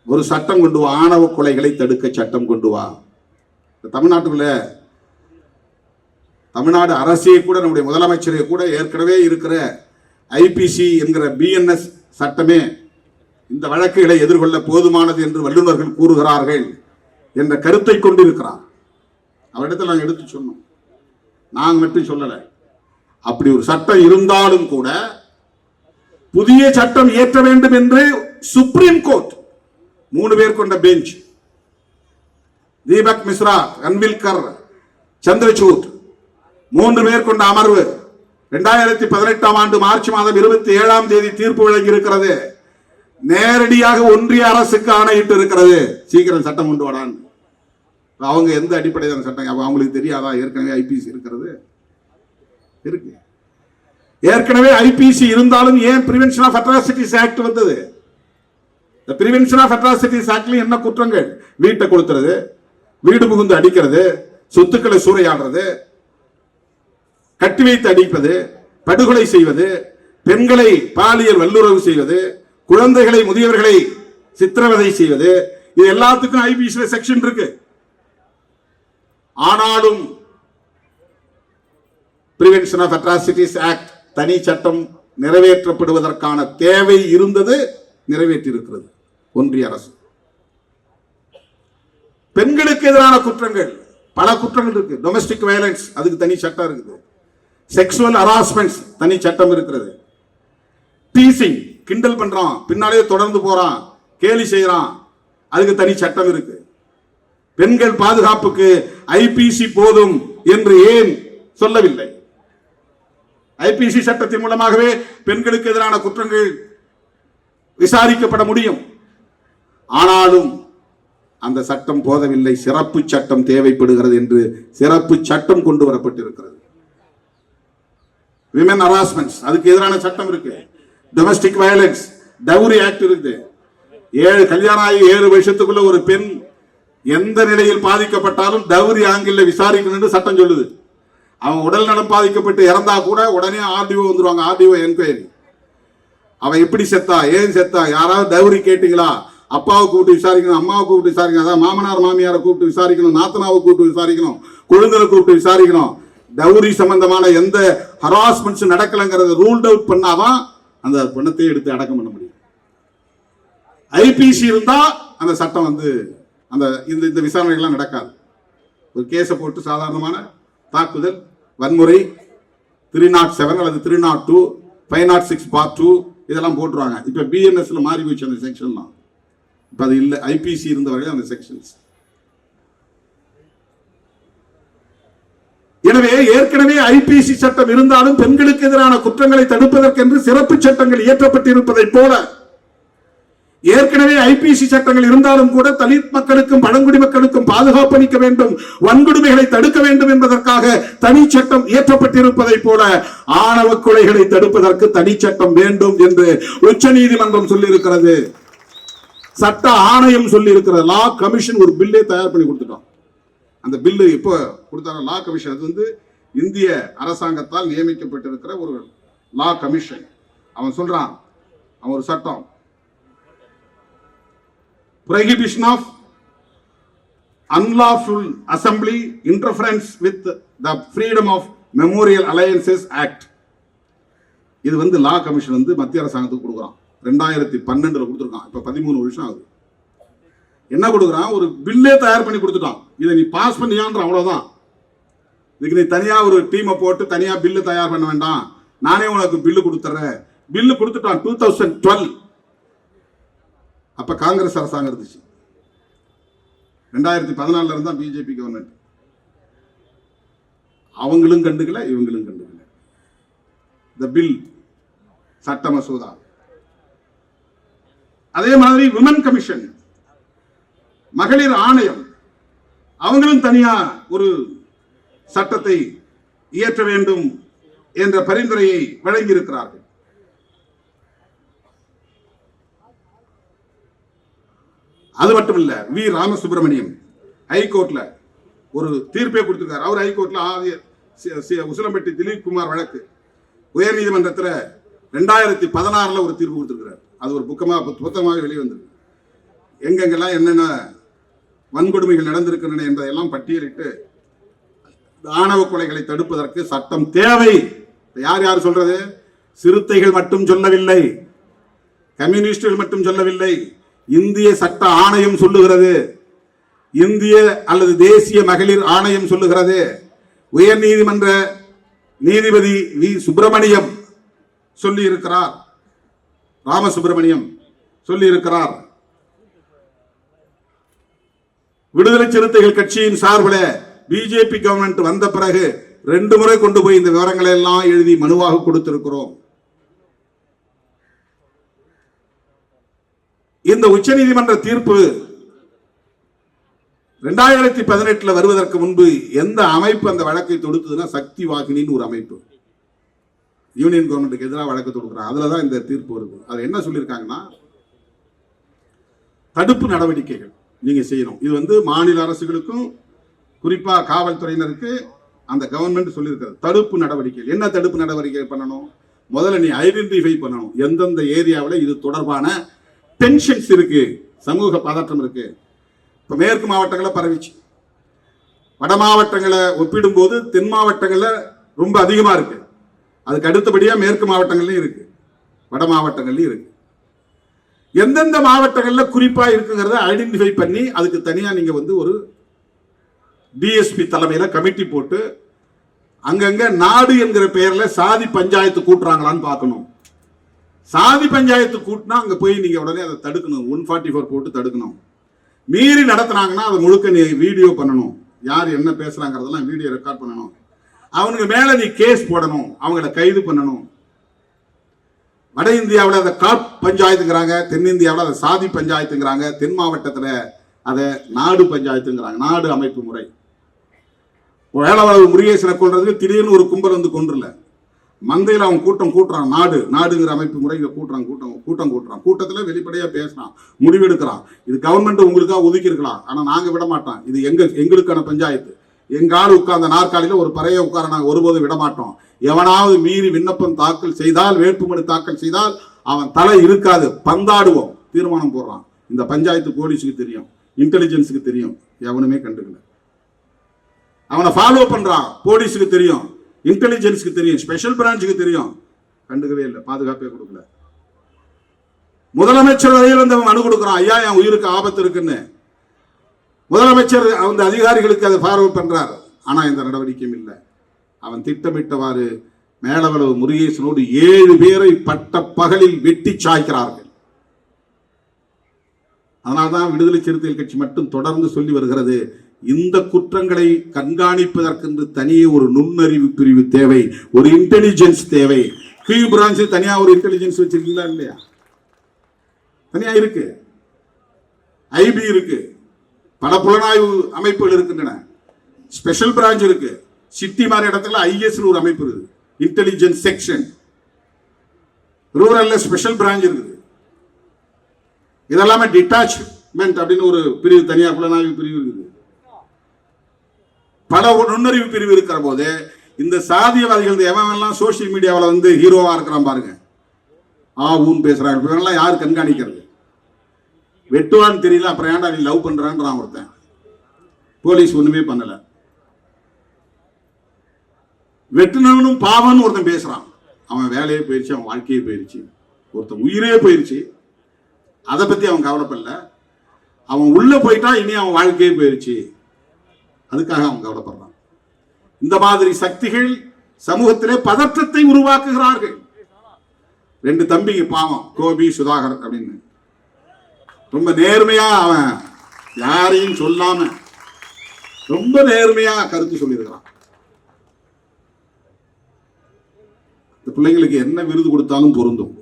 ஒரு சட்டம் கொண்டு வா, ஆணவ கொலைகளை தடுக்க சட்டம் கொண்டு வா. தமிழ்நாட்டுக்குள்ள தமிழ்நாடு அரசியை கூட, நம்முடைய முதலமைச்சரை கூட ஏற்கனவே இருக்கிற IPC என்கிற BNS சட்டமே இந்த வழக்குகளை எதிர்கொள்ள போதுமானது என்று வல்லுநர்கள் கூறுகிறார்கள் என்ற கருத்தை கொண்டிருக்கிறார். அவரிடத்தில் நாங்கள் எடுத்து சொன்னோம், நாங்கள் மட்டும் சொல்லலை. அப்படி ஒரு சட்டம் இருந்தாலும் கூட புதிய சட்டம் இயற்ற வேண்டும் என்று சுப்ரீம் கோர்ட் 3 பேர் கொண்ட பெஞ்ச், தீபக் மிஸ்ரா, கன்வில்கர், சந்திரசூட் 3 பேர் கொண்ட அமர்வு 2018ஆம் ஆண்டு மார்ச் மாதம் 27ஆம் தேதி தீர்ப்பு வழங்கி இருக்கிறது. நேரடியாக ஒன்றிய அரசுக்கு ஆணையிட்டு இருக்கிறது, சீக்கிரம் சட்டம் கொண்டு வாடான்னு. அவங்க எந்த அடிப்படையில் சட்டம், அவங்களுக்கு தெரியாதா ஏற்கனவே IPC இருக்கிறது? இருக்கு. ஏற்கனவே IPC இருந்தாலும் ஏன் பிரிவென்ஷன் ஆஃப் அட்ராசிட்டிஸ் ஆக்ட் வந்தது? இந்த பிரிவென்ஷன் ஆஃப் அட்ராசிட்டிஸ் ஆக்ட்ல என்ன குற்றங்கள்? வீட்டை கொடுத்துறது, வீடு புகுந்து அடிக்கிறது, சொத்துக்களை சூறையாடுறது, கட்டி வைத்து அடிப்பது, படுகொலை செய்வது, பெண்களை பாலியல் வல்லுறவு செய்வது, குழந்தைகளை முதியவர்களை சித்திரவதை செய்வது, இது எல்லாத்துக்கும் IPC செக்ஷன் இருக்கு. ஆனாலும் பிரிவென்ஷன் ஆஃப் அட்ராசிட்டிஸ் ஆக்ட் தனி சட்டம் நிறைவேற்றப்படுவதற்கான தேவை இருந்தது, நிறைவேற்றியிருக்கிறது ஒன்றிய அரசு. பெண்களுக்கு எதிரான குற்றங்கள், பல குற்றங்கள் இருக்கு. டொமஸ்டிக் வயலன்ஸ், அதுக்கு தனி சட்டம் இருக்குது. செக்ஷுவல் ஹராஸ்மெண்ட்ஸ் தனி சட்டம் இருக்கிறது. டீசிங், கிண்டல் பண்றான், பின்னாலே தொடர்ந்து போறான், கேலி செய்யறான், அதுக்கு தனி சட்டம் இருக்கு. பெண்கள் பாதுகாப்புக்கு ஐபிசி போதும் என்று ஏன் சொல்லவில்லை? ஐபிசி சட்டத்தின் மூலமாகவே பெண்களுக்கு எதிரான குற்றங்கள் விசாரிக்கப்பட முடியும். ஆனாலும் அந்த சட்டம் போதவில்லை, சிறப்பு சட்டம் தேவைப்படுகிறது என்று சிறப்பு சட்டம் கொண்டு வரப்பட்டிருக்கிறது. விமன் ஹராஸ்மெண்ட்ஸ், அதுக்கு எதிரான சட்டம் இருக்கு. டொமஸ்டிக் வயலன்ஸ், டவுரி ஆக்ட் இருக்கு. 7 கல்யாணம் ஆகி 7 வருஷத்துக்குள்ள ஒரு பெண் எந்த நிலையில் பாதிக்கப்பட்டாலும் டவுரி ஆங்கிள் விசாரிக்கணும் சட்டம் சொல்லுது. அவன் உடல் நலம் பாதிக்கப்பட்டு இறந்தா கூட உடனே ஆர்டிஓ வந்துருவாங்க, ஆர்டிஓ என்கொயரி. அவன் எப்படி செத்தா, ஏன் செத்தா, யாராவது டவுரி கேட்டீங்களா, அப்பாவை கூப்பிட்டு விசாரிக்கணும், அம்மாவை கூப்பிட்டு விசாரிக்கணும், அதாவது மாமனார் மாமியாரை கூப்பிட்டு விசாரிக்கணும், நாத்தனாவை கூப்பிட்டு விசாரிக்கணும், கொழுந்தரை கூப்பிட்டு விசாரிக்கணும். டவுரி சம்பந்தமான எந்த ஹராஸ்மெண்ட்ஸ் நடக்கலங்கிறத ரூல்ட் அவுட் பண்ணாதான் அந்த பணத்தை எடுத்து அடக்கம் பண்ண முடியும். ஐபிசி இருந்தா அந்த சட்டம் வந்து அந்த இந்த விசாரணைகள்லாம் நடக்காது. ஒரு கேஸை போட்டு சாதாரணமான தாக்குதல், வன்முறை 307 அல்லது 302, 506 part 2 இதெல்லாம் போட்டுருவாங்க. இப்ப பிஎன்எஸ்ல மாறி போச்சு அந்த செக்ஷன்லாம். இப்ப அது இல்லை, ஐபிசி இருந்தவர்கள் அந்த செக்ஷன்ஸ். எனவே ஏற்கனவே ஐபிசி சட்டம் இருந்தாலும் பெண்களுக்கு எதிரான குற்றங்களை தடுப்பதற்கென்று சிறப்பு சட்டங்கள் இயற்றப்பட்டிருப்பதை போல, ஏற்கனவே ஐபிசி சட்டங்கள் இருந்தாலும் கூட தலித் மக்களுக்கும் பழங்குடி மக்களுக்கும் பாதுகாப்பு அளிக்க வேண்டும், வன்கொடுமைகளை தடுக்க வேண்டும் என்பதற்காக தனி சட்டம் இயற்றப்பட்டிருப்பதை போல ஆணவ கொலைகளை தடுப்பதற்கு தனி சட்டம் வேண்டும் என்று உச்சநீதிமன்றம் சொல்லியிருக்கிறது. சட்ட ஆணையம் சொல்லி இருக்கிற லா கமிஷன் ஒரு பில்லே தயார் பண்ணி கொடுத்துட்டோம். அந்த பில்லு இப்போ கொடுத்தாங்க. லா கமிஷன் அது வந்து இந்திய அரசாங்கத்தால் நியமிக்கப்பட்டிருக்கிற ஒரு லா கமிஷன். அவன் சொல்றான், அவன் ஒரு சட்டம், prohibition of unlawful assembly interference with the freedom of memorial alliances act. இது வந்து லா கமிஷன் வந்து மத்திய அரசாங்கத்துக்கு கொடுக்குறான். 2012 கொடுத்துருக்கான். இப்ப 13 வருஷம் ஆகுது. என்ன கொடுக்குறான்? ஒரு பில்லே தயார் பண்ணி கொடுத்துட்டான். இதை நீ பாஸ் பண்ணியான்ற அவ்வளவுதான். இதுக்கு நீ தனியா ஒரு டீமை போட்டு தனியா பில்லு தயார் பண்ண வேண்டாம், நானே உனக்கு பில்லு கொடுத்துறேன். பில்லு கொடுத்துட்டான் 2012. அப்ப காங்கிரஸ் அரசாங்கம் இருந்துச்சு. 2014 இருந்தா பிஜேபி கவர்மெண்ட். அவங்களும் கண்டுக்கல, இவங்களும் கண்டுக்கல. தி பில், சட்ட மசோதா. அதே மாதிரி விமன் கமிஷன், மகளிர் ஆணையம், அவங்களும் தனியா ஒரு சட்டத்தை இயற்ற வேண்டும் என்ற பரிந்துரையை வழங்கி இருக்கிறார்கள். அது மட்டும் இல்ல, வி ராமசுப்ரமணியம் ஹைகோர்ட்ல ஒரு தீர்ப்பே கொடுத்திருக்காரு. அவர் ஹைகோர்ட்ல உசிலம்பட்டி திலீப் குமார் வழக்கு உயர் நீதிமன்றத்தில் 2016 ஒரு தீர்ப்பு கொடுத்திருக்கிறார். அது ஒரு புத்தகமாக வெளிவந்திருக்கு. எங்கெங்கெல்லாம் என்னென்ன வன்கொடுமைகள் நடந்திருக்கின்றன என்பதையெல்லாம் பட்டியலிட்டு ஆணவ கொலைகளை தடுப்பதற்கு சட்டம் தேவை. யார் யார் சொல்றது? சிறுத்தைகள் மட்டும் சொல்லவில்லை, கம்யூனிஸ்டுகள் மட்டும் சொல்லவில்லை, இந்திய சட்ட ஆணையம் சொல்லுகிறது, இந்திய அல்லது தேசிய மகளிர் ஆணையம் சொல்லுகிறது, உயர் நீதிமன்ற நீதிபதி வி சுப்பிரமணியம் சொல்லி இருக்கிறார், ராமசுப்ரமணியம் சொல்லி இருக்கிறார். விடுதலை சிறுத்தைகள் கட்சியின் சார்பில் பிஜேபி கவர்மெண்ட் வந்த பிறகு 2 முறை கொண்டு போய் இந்த விவரங்களை எல்லாம் எழுதி மனுவாக கொடுத்திருக்கிறோம். இந்த உச்சநீதிமன்ற தீர்ப்பு 2018 வருவதற்கு முன்பு எந்த அமைப்பு அந்த வழக்கை தொடுத்ததுன்னா சக்தி வாகினின்னு ஒரு அமைப்பு யூனியன் கவர்மெண்ட்டுக்கு எதிராக வழக்கு தொடுக்கிறாங்க. அதுலதான் இந்த தீர்ப்பு வருது. அது என்ன சொல்லியிருக்காங்கன்னா, தடுப்பு நடவடிக்கைகள் நீங்க செய்யணும். இது வந்து மாநில அரசுகளுக்கும் குறிப்பா காவல்துறையினருக்கு அந்த கவர்மெண்ட் சொல்லியிருக்கிறது. தடுப்பு நடவடிக்கைகள் என்ன தடுப்பு நடவடிக்கை பண்ணணும்? முதல்ல நீ ஐடென்டிஃபை பண்ணணும், எந்தெந்த ஏரியாவில் இது தொடர்பான டென்ஷன்ஸ் இருக்கு, சமூக பதற்றம் இருக்கு. இப்ப மேற்கு மாவட்டங்களில் பரவிச்சு, வட மாவட்டங்களை ஒப்பிடும் போது தென் மாவட்டங்களில் ரொம்ப அதிகமா இருக்கு. அதுக்கு அடுத்தபடியா மேற்கு மாவட்டங்கள்லயும் இருக்கு, வட மாவட்டங்கள்லயும் இருக்கு. எந்தெந்த மாவட்டங்கள்ல குறிப்பா இருக்குங்கிறத ஐடென்டிஃபை பண்ணி அதுக்கு தனியா நீங்க வந்து ஒரு டிஎஸ்பி தலைமையில கமிட்டி போட்டு அங்கங்க நாடு என்கிற பெயர்ல சாதி பஞ்சாயத்து கூட்டுறாங்களான்னு பார்க்கணும். சாதி பஞ்சாயத்து கூட்டினா அங்க போய் நீங்க உடனே அதை தடுக்கணும், 144 போட்டு தடுக்கணும். மீறி நடத்தினாங்கன்னா அதை முழுக்க நீ வீடியோ பண்ணணும், யார் என்ன பேசுறாங்கிறதெல்லாம் வீடியோ ரெக்கார்ட் பண்ணணும். அவனுக்கு மேல நீ கேஸ் போடணும், அவங்கள கைது பண்ணணும். வட இந்தியாவில் அதை காட் பஞ்சாயத்துங்கிறாங்க, தென்னிந்தியாவில் அதை சாதி பஞ்சாயத்துங்கிறாங்க, தென் மாவட்டத்தில் அதை நாடு பஞ்சாயத்துங்கிறாங்க, நாடு அமைப்பு முறை. வேளவளவு முருகேசனை கொள்றதுக்கு திடீர்னு ஒரு கும்பல் வந்து கொண்டுல மந்தையில் அவன் கூட்டம் கூட்டுறான், நாடு நாடுங்கிற அமைப்பு முறை கூட்டுறான், கூட்டம் கூட்டுறான். கூட்டத்தில் வெளிப்படையா பேசுறான், முடிவெடுக்கிறான். இது கவர்மெண்ட் உங்களுக்காக ஒதுக்கி இருக்கலாம், ஆனா நாங்க விட மாட்டோம், இது எங்களுக்கான பஞ்சாயத்து. எங்க ஆள் உட்கார்ந்த நாற்காலியில ஒரு பறைய உட்கார நாங்க ஒருபோதும் விட மாட்டோம். எவனாவது மீறி விண்ணப்பம் தாக்கல் செய்தால், வேட்புமனு தாக்கல் செய்தால் அவன் தலை இருக்காது, பந்தாடுவோம், தீர்மானம் போடுறான். இந்த பஞ்சாயத்து போலீஸுக்கு தெரியும், இன்டெலிஜென்ஸுக்கு தெரியும், எவனுமே கண்டுக்கல. அவனை ஃபாலோ பண்றான், போலீஸுக்கு தெரியும், இன்டெலிஜென்ஸுக்கு தெரியும், ஸ்பெஷல் பிரான்ச்சுக்கு தெரியும், கண்டுக்கவே இல்லை, பாதுகாப்பே கொடுக்கல. முதலமைச்சர் வரையில் வந்து அவன் மனு கொடுக்குறான், ஐயா என் உயிருக்கு ஆபத்து இருக்குன்னு. முதலமைச்சர் அந்த அதிகாரிகளுக்கு அதை ஃபார்வர்ட் பண்றார், ஆனா இந்த நடவடிக்கையும் இல்லை. அவன் திட்டமிட்டவாறு மேலவளவு முருகேசனோடு 7 பேரை பட்ட பகலில் வெட்டி சாய்க்கிறார்கள். அதனால்தான் விடுதலை சிறுத்தைகள் கட்சி மட்டும் தொடர்ந்து சொல்லி வருகிறது, இந்த குற்றங்களை கண்காணிப்பதற்கு தனியே ஒரு நுண்ணறிவு பிரிவு தேவை, ஒரு இன்டெலிஜென்ஸ் தேவை. கியூ பிரான்ச் தனியா ஒரு இன்டெலிஜென்ஸ் வச்சிருக்கீங்களா? இல்லையா? தனியா இருக்கு, ஐபி இருக்கு, பல புலனாய்வு அமைப்புகள் இருக்கின்றன, ஸ்பெஷல் பிரான்ச் இருக்கு. சிட்டி மாதிரி இடத்துல ஐஎஸ் ஒரு அமைப்பு இருக்குது, இன்டெலிஜென்ஸ் செக்ஷன். ரூரல்ல ஸ்பெஷல் பிரான்ச் இருக்குது. இதெல்லாமே டிட்டாச்மெண்ட் அப்படின்னு ஒரு பிரிவு, தனியார் புலனாய்வு பிரிவு இருக்குது. பல நுண்ணறிவு பிரிவு இருக்கிற போது இந்த சாதியவாதிகள் எவன் சோசியல் மீடியாவில் வந்து ஹீரோவா இருக்கிறான் பாருங்க, ஊன் பேசுறாங்க, இவங்கெல்லாம் யார் கண்காணிக்கிறது? வெட்டுவான்னு தெரியல, அப்புறம் ஏன்டா நீ லவ் பண்றான்றான் ஒருத்தன். போலீஸ் ஒண்ணுமே பண்ணல. வெட்டுனவனும் பாவம்னு ஒருத்தன் பேசுறான், அவன் வேலையே போயிருச்சு, அவன் வாழ்க்கையே போயிருச்சு, ஒருத்தன் உயிரே போயிருச்சு. அதை பத்தி அவன் கவலைப்படல. அவன் உள்ள போயிட்டா இனி அவன் வாழ்க்கையே போயிருச்சு, அதுக்காக அவன் கவலைப்படுறான். இந்த மாதிரி சக்திகள் சமூகத்திலே பதற்றத்தை உருவாக்குகிறார்கள். 2 தம்பிங்க பாவம், கோபி சுதாகர் அப்படின்னு, ரொம்ப நேர்மையா அவன் யாரையும் சொல்லாம ரொம்ப நேர்மையா கருத்து சொல்லியிருக்கிறான். இந்த பிள்ளைங்களுக்கு என்ன விருது கொடுத்தாலும் பொருந்தும்.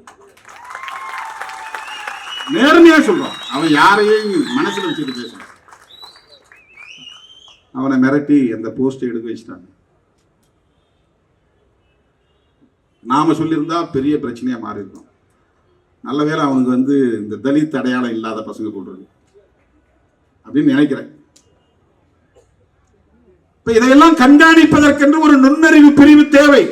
நேர்மையா சொல்றான், அவன் யாரையும் மனசுல வச்சுட்டு பேசுறான். அவனை மிரட்டி அந்த போஸ்ட் எடுக்க வச்சுட்டாங்க. நாம சொல்லியிருந்தா பெரிய பிரச்சனையா மாறி இருக்கும். நல்ல வேளை அவனுக்கு வந்து இந்த தலித் அடையாளம் இல்லாத பசங்க போடுறது அப்படின்னு நினைக்கிறேன். இப்ப இதையெல்லாம் கண்காணிப்பதற்கென்று ஒரு நுண்ணறிவு பிரிவு தேவை.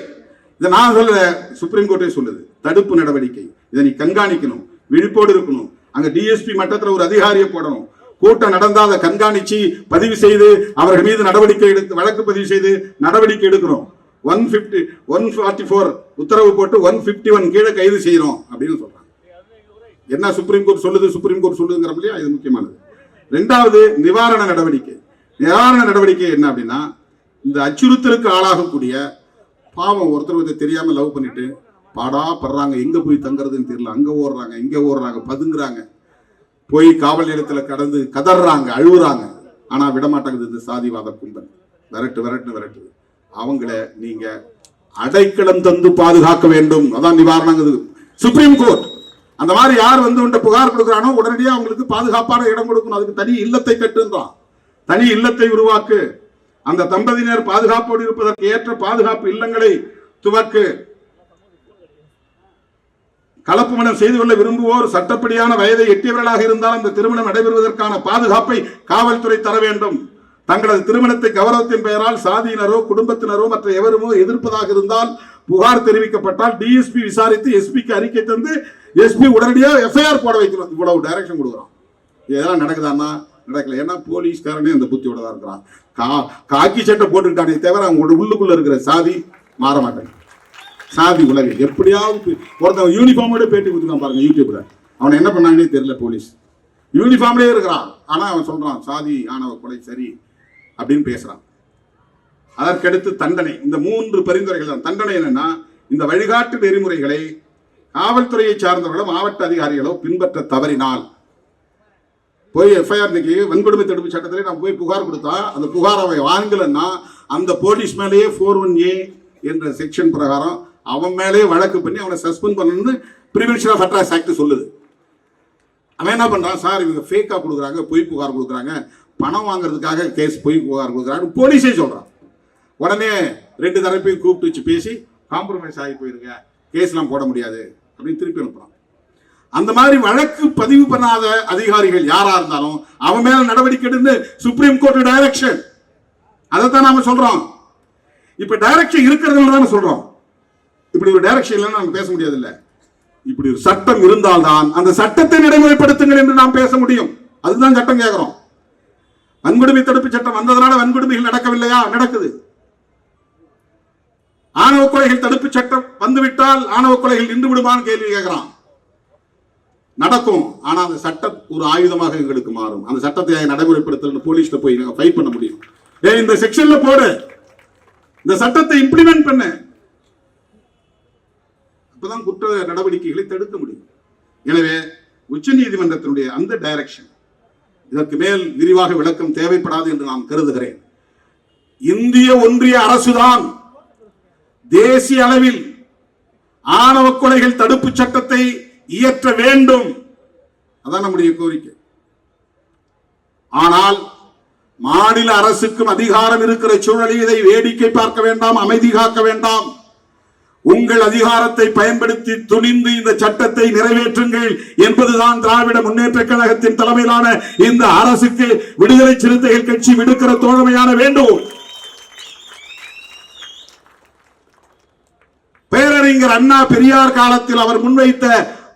இதை நான் சொல்ல, சுப்ரீம் கோர்ட்டே சொல்லுது, தடுப்பு நடவடிக்கை. இதை நீ கண்காணிக்கணும், விழிப்போடு இருக்கணும். அங்க டிஎஸ்பி மட்டத்தில் ஒரு அதிகாரியை போடணும். கூட்டம் நடந்தால் அதை கண்காணிச்சு பதிவு செய்து அவர்கள் மீது நடவடிக்கை எடுத்து வழக்கு பதிவு செய்து நடவடிக்கை எடுக்கிறோம். 144 உத்தரவு போட்டு 151 கீழே கைது செய்யறோம் அப்படின்னு சொல்றாங்க. என்ன சுப்ரீம் கோர்ட் சொல்லுது, சுப்ரீம் கோர்ட் சொல்லுதுங்கிற இல்லையா, இது முக்கியமானது. 2வது நிவாரண நடவடிக்கை. நிவாரண நடவடிக்கை என்ன அப்படின்னா, இந்த அச்சுறுத்தலுக்கு ஆளாகக்கூடிய பாவம் ஒருத்தர் தெரியாம லவ் பண்ணிட்டு பாடா படுறாங்க, எங்க போய் தங்குறதுன்னு தெரியல, அங்க ஓடுறாங்க இங்க ஓடுறாங்க, பதுங்குறாங்க, போய் காவல் நிலையத்துல கடந்து கதறாங்க, அழுகுறாங்க, ஆனா விடமாட்டாங்க இந்த சாதிவாத கும்பல். விரட்டு அவங்கள நீங்க அடைக்கலம் தந்து பாதுகாக்க வேண்டும். அதான் நிவாரணம். சுப்ரீம் கோர்ட் அந்த மாதிரி யார் வந்து புகார் கொடுக்கிறானோ உடனடியாக அவங்களுக்கு பாதுகாப்பான இடம் கொடுக்கணும். அதுக்கு தனி இல்லத்தை கட்டுன்றான், தனி இல்லத்தை உருவாக்கு, அந்த தம்பதியினர் பாதுகாப்போடு இருப்பதற்கு ஏற்ற பாதுகாப்பு இல்லங்களை துவக்கு. கலப்பு மனம் செய்து கொள்ள விரும்புவோர் சட்டப்படியான வயதை எட்டியவர்களாக இருந்தால் அந்த திருமணம் நடைபெறுவதற்கான பாதுகாப்பை காவல்துறை தர வேண்டும். தங்களது திருமணத்தை கௌரவத்தின் பெயரால் சாதியினரோ குடும்பத்தினரோ மற்ற எவருமோ எதிர்ப்பதாக இருந்தால் புகார் தெரிவிக்கப்பட்டால் டிஎஸ்பி விசாரித்து எஸ்பிக்கு அறிக்கை தந்து எஸ்பி உடனடியாக எஃப்ஐஆர் போட வைக்கணும். இவ்வளவு டைரக்ஷன் கொடுக்குறோம். இதெல்லாம் நடக்குதான்னா நடக்கல. ஏன்னா போலீஸ்காரனே அந்த புத்தியோட தான் இருக்கிறான். காக்கி சட்டை போட்டுக்கிட்டானே தவிர அவங்க உள்ளுக்குள்ள இருக்கிற சாதி மாற மாட்டேன். சாதி உலகம் எப்படியாவது ஒருத்தன் யூனிஃபார்மோட பேட்டி கொடுத்துருக்கான் பாருங்க யூடியூப்ல. அவனை என்ன பண்ணாங்கன்னே தெரியல. போலீஸ் யூனிஃபார்ம்லேயே இருக்கிறான், ஆனா அவன் சொல்றான் சாதி ஆணவ கொலை சரி அப்படின்னு பேசுறான். அதற்கடுத்து தண்டனை. இந்த 3 பரிந்துரைகள் தான். தண்டனை என்னன்னா, இந்த வழிகாட்டு நெறிமுறைகளை காவல்துறையை சார்ந்தவர்களோ மாவட்ட அதிகாரிகளோ பின்பற்ற தவறினால் போய் எஃப்ஐஆர் இன்னைக்கு வன்கொடுமை தடுப்பு சட்டத்திலே நான் போய் புகார் கொடுத்தா அந்த புகார் அவன் வாங்கலன்னா அந்த போலீஸ் மேலேயே 41A என்ற செக்ஷன் பிரகாரம் அவன் மேலேயே வழக்கு பண்ணி அவனை சஸ்பெண்ட் பண்ணணும்னு பிரிவென்ஷன் ஆஃப் அட்ராக்ட் ஆக்ட் சொல்லுது. அவன் என்ன பண்றான், சார் இவங்க ஃபேக்கா கொடுக்குறாங்க, பொய் புகார் கொடுக்குறாங்க, பணம் வாங்குறதுக்காக கேஸ் பொய் புகார் கொடுக்குறாங்க போலீஸே சொல்றான். உடனே 2 தரப்பையும் கூப்பிட்டு வச்சு பேசி காம்ப்ரமைஸ் ஆகி போயிருங்க, கேஸ்லாம் போட முடியாது அப்படின்னு திருப்பி அனுப்புறான். அந்த மாதிரி வழக்கு பதிவு பண்ணாத அதிகாரிகள் யாரா இருந்தாலும் அவன் மேல நடவடிக்கை எடுத்து சுப்ரீம் கோர்ட் டைரக்ஷன். அதைத்தான் நாம சொல்றோம். இப்ப டைரக்ஷன் இருக்கிறதுனால தானே சொல்றோம். இப்படி ஒரு டைரக்ஷன் இல்லைன்னு நம்ம பேச முடியாது. இல்ல, இப்படி ஒரு சட்டம் இருந்தால்தான் அந்த சட்டத்தை நடைமுறைப்படுத்துங்கள் என்று நாம் பேச முடியும். அதுதான் சட்டம் கேட்கிறோம். வன்கொடுமை தடுப்பு சட்டம் வந்ததுனால வன்கொடுமைகள் நடக்கவில்லையா? நடக்குது. ஆணவ கொலைகள் தடுப்பு சட்டம் வந்துவிட்டால் ஆணவ கொலைகள் நின்று விடுமான்னு கேள்வி கேட்கிறான். நடக்கும். ஆனா அந்த சட்டம் ஒரு ஆயுதமாக எங்களுக்கு மாறும். அந்த சட்டத்தை நடைமுறைப்படுத்த போலீஸ்ல போய் ஃபைட் பண்ண முடியும். இந்த செக்ஷன்ல போடு, இந்த சட்டத்தை இம்ப்ளிமெண்ட் பண்ண, அப்பதான் குற்ற நடவடிக்கைகளை தடுக்க முடியும். எனவே உச்சநீதிமன்றத்தினுடைய அந்த டைரக்ஷன் இதற்கு மேல் விரிவாக விளக்கம் தேவைப்படாது என்று நான் கருதுகிறேன். இந்திய ஒன்றிய அரசுதான் தேசிய அளவில் ஆணவ கொலைகள் தடுப்பு சட்டத்தை இயற்ற வேண்டும். அதான் நம்முடைய கோரிக்கை. ஆனால் மாநில அரசுக்கும் அதிகாரம் இருக்கிற சூழலில் இதை வேடிக்கை பார்க்க வேண்டாம், அமைதி காக்க வேண்டாம். உங்கள் அதிகாரத்தை பயன்படுத்தி துணிந்து இந்த சட்டத்தை நிறைவேற்றுங்கள் என்பதுதான் திராவிட முன்னேற்ற கழகத்தின் தலைமையிலான இந்த அரசுக்கு விடுதலை சிறுத்தைகள் கட்சி விடுக்கிற தோழமையான வேண்டும். பேரறிஞர் அண்ணா பெரியார் காலத்தில் அவர் முன்வைத்த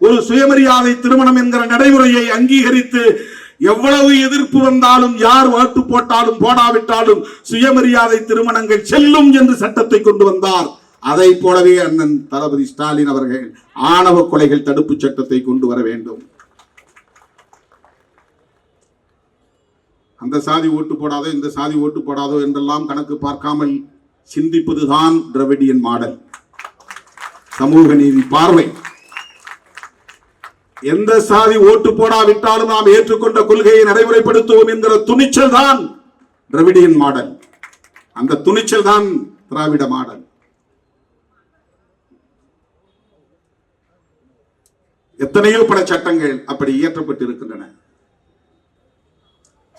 ஒரு சுயமரியாதை திருமணம் என்கிற நடைமுறையை அங்கீகரித்து எவ்வளவு எதிர்ப்பு வந்தாலும் யார் ஓட்டு போட்டாலும் போடாவிட்டாலும் சுயமரியாதை திருமணங்கள் செல்லும் என்று சட்டத்தை கொண்டு வந்தார். அதை போலவே அண்ணன் தளபதி ஸ்டாலின் அவர்கள் ஆணவ கொலைகள் தடுப்பு சட்டத்தை கொண்டு வர வேண்டும். அந்த சாதி ஓட்டு போடாதோ இந்த சாதி ஓட்டு போடாதோ என்றெல்லாம் கணக்கு பார்க்காமல் சிந்திப்பதுதான் திராவிடியன் மாடல், சமூக நீதி பார்வை. எந்த சாதி ஓட்டு போடாவிட்டாலும் நாம் ஏற்றுக்கொண்ட கொள்கையை நடைமுறைப்படுத்துவோம் என்கிற துணிச்சல் தான் திராவிடியன் மாடல். அந்த துணிச்சல் தான் திராவிட மாடல். எத்தனையோ பல சட்டங்கள் அப்படி இயற்றப்பட்டு இருக்கின்றன.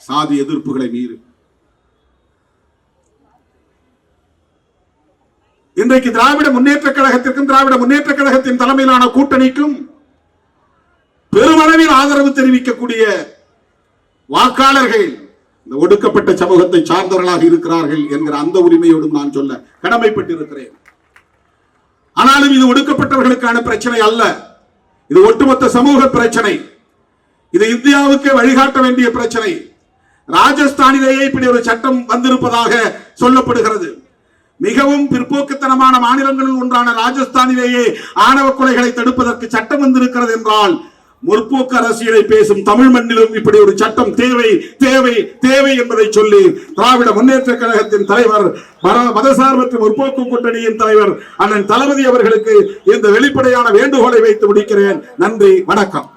சாதி எதிர்ப்புகளை மீறி இன்றைக்கு திராவிட முன்னேற்ற கழகத்திற்கும் திராவிட முன்னேற்ற கழகத்தின் தலைமையிலான கூட்டணிக்கும் பெருமளவில் ஆதரவு தெரிவிக்கக்கூடிய வாக்காளர்கள் இந்த ஒடுக்கப்பட்ட சமூகத்தை சார்ந்தவர்களாக இருக்கிறார்கள் என்கிற அந்த உரிமையோடும் நான் சொல்ல கடமைப்பட்டிருக்கிறேன். ஆனாலும் இது ஒடுக்கப்பட்டவர்களுக்கான பிரச்சனை அல்ல, இது ஒட்டுமொத்த சமூக பிரச்சனை. இது இந்தியாவுக்கு வழிகாட்ட வேண்டிய பிரச்சனை. ராஜஸ்தானிலேயே இப்படி ஒரு சட்டம் வந்திருப்பதாக சொல்லப்படுகிறது. மிகவும் பிற்போக்குத்தனமான மாநிலங்களில் ஒன்றான ராஜஸ்தானிலேயே ஆணவ கொலைகளை தடுப்பதற்கு சட்டம் வந்திருக்கிறது என்றால் முற்போக்கு அரசியலை பேசும் தமிழ் மண்ணிலும் இப்படி ஒரு சட்டம் தேவை தேவை தேவை என்பதை சொல்லி திராவிட முன்னேற்ற கழகத்தின் தலைவர் மதசார்பற்ற முற்போக்கு கூட்டணியின் தலைவர் அண்ணன் தளபதி அவர்களுக்கு இந்த வெளிப்படையான வேண்டுகோளை வைத்து முடிக்கிறேன். நன்றி, வணக்கம்.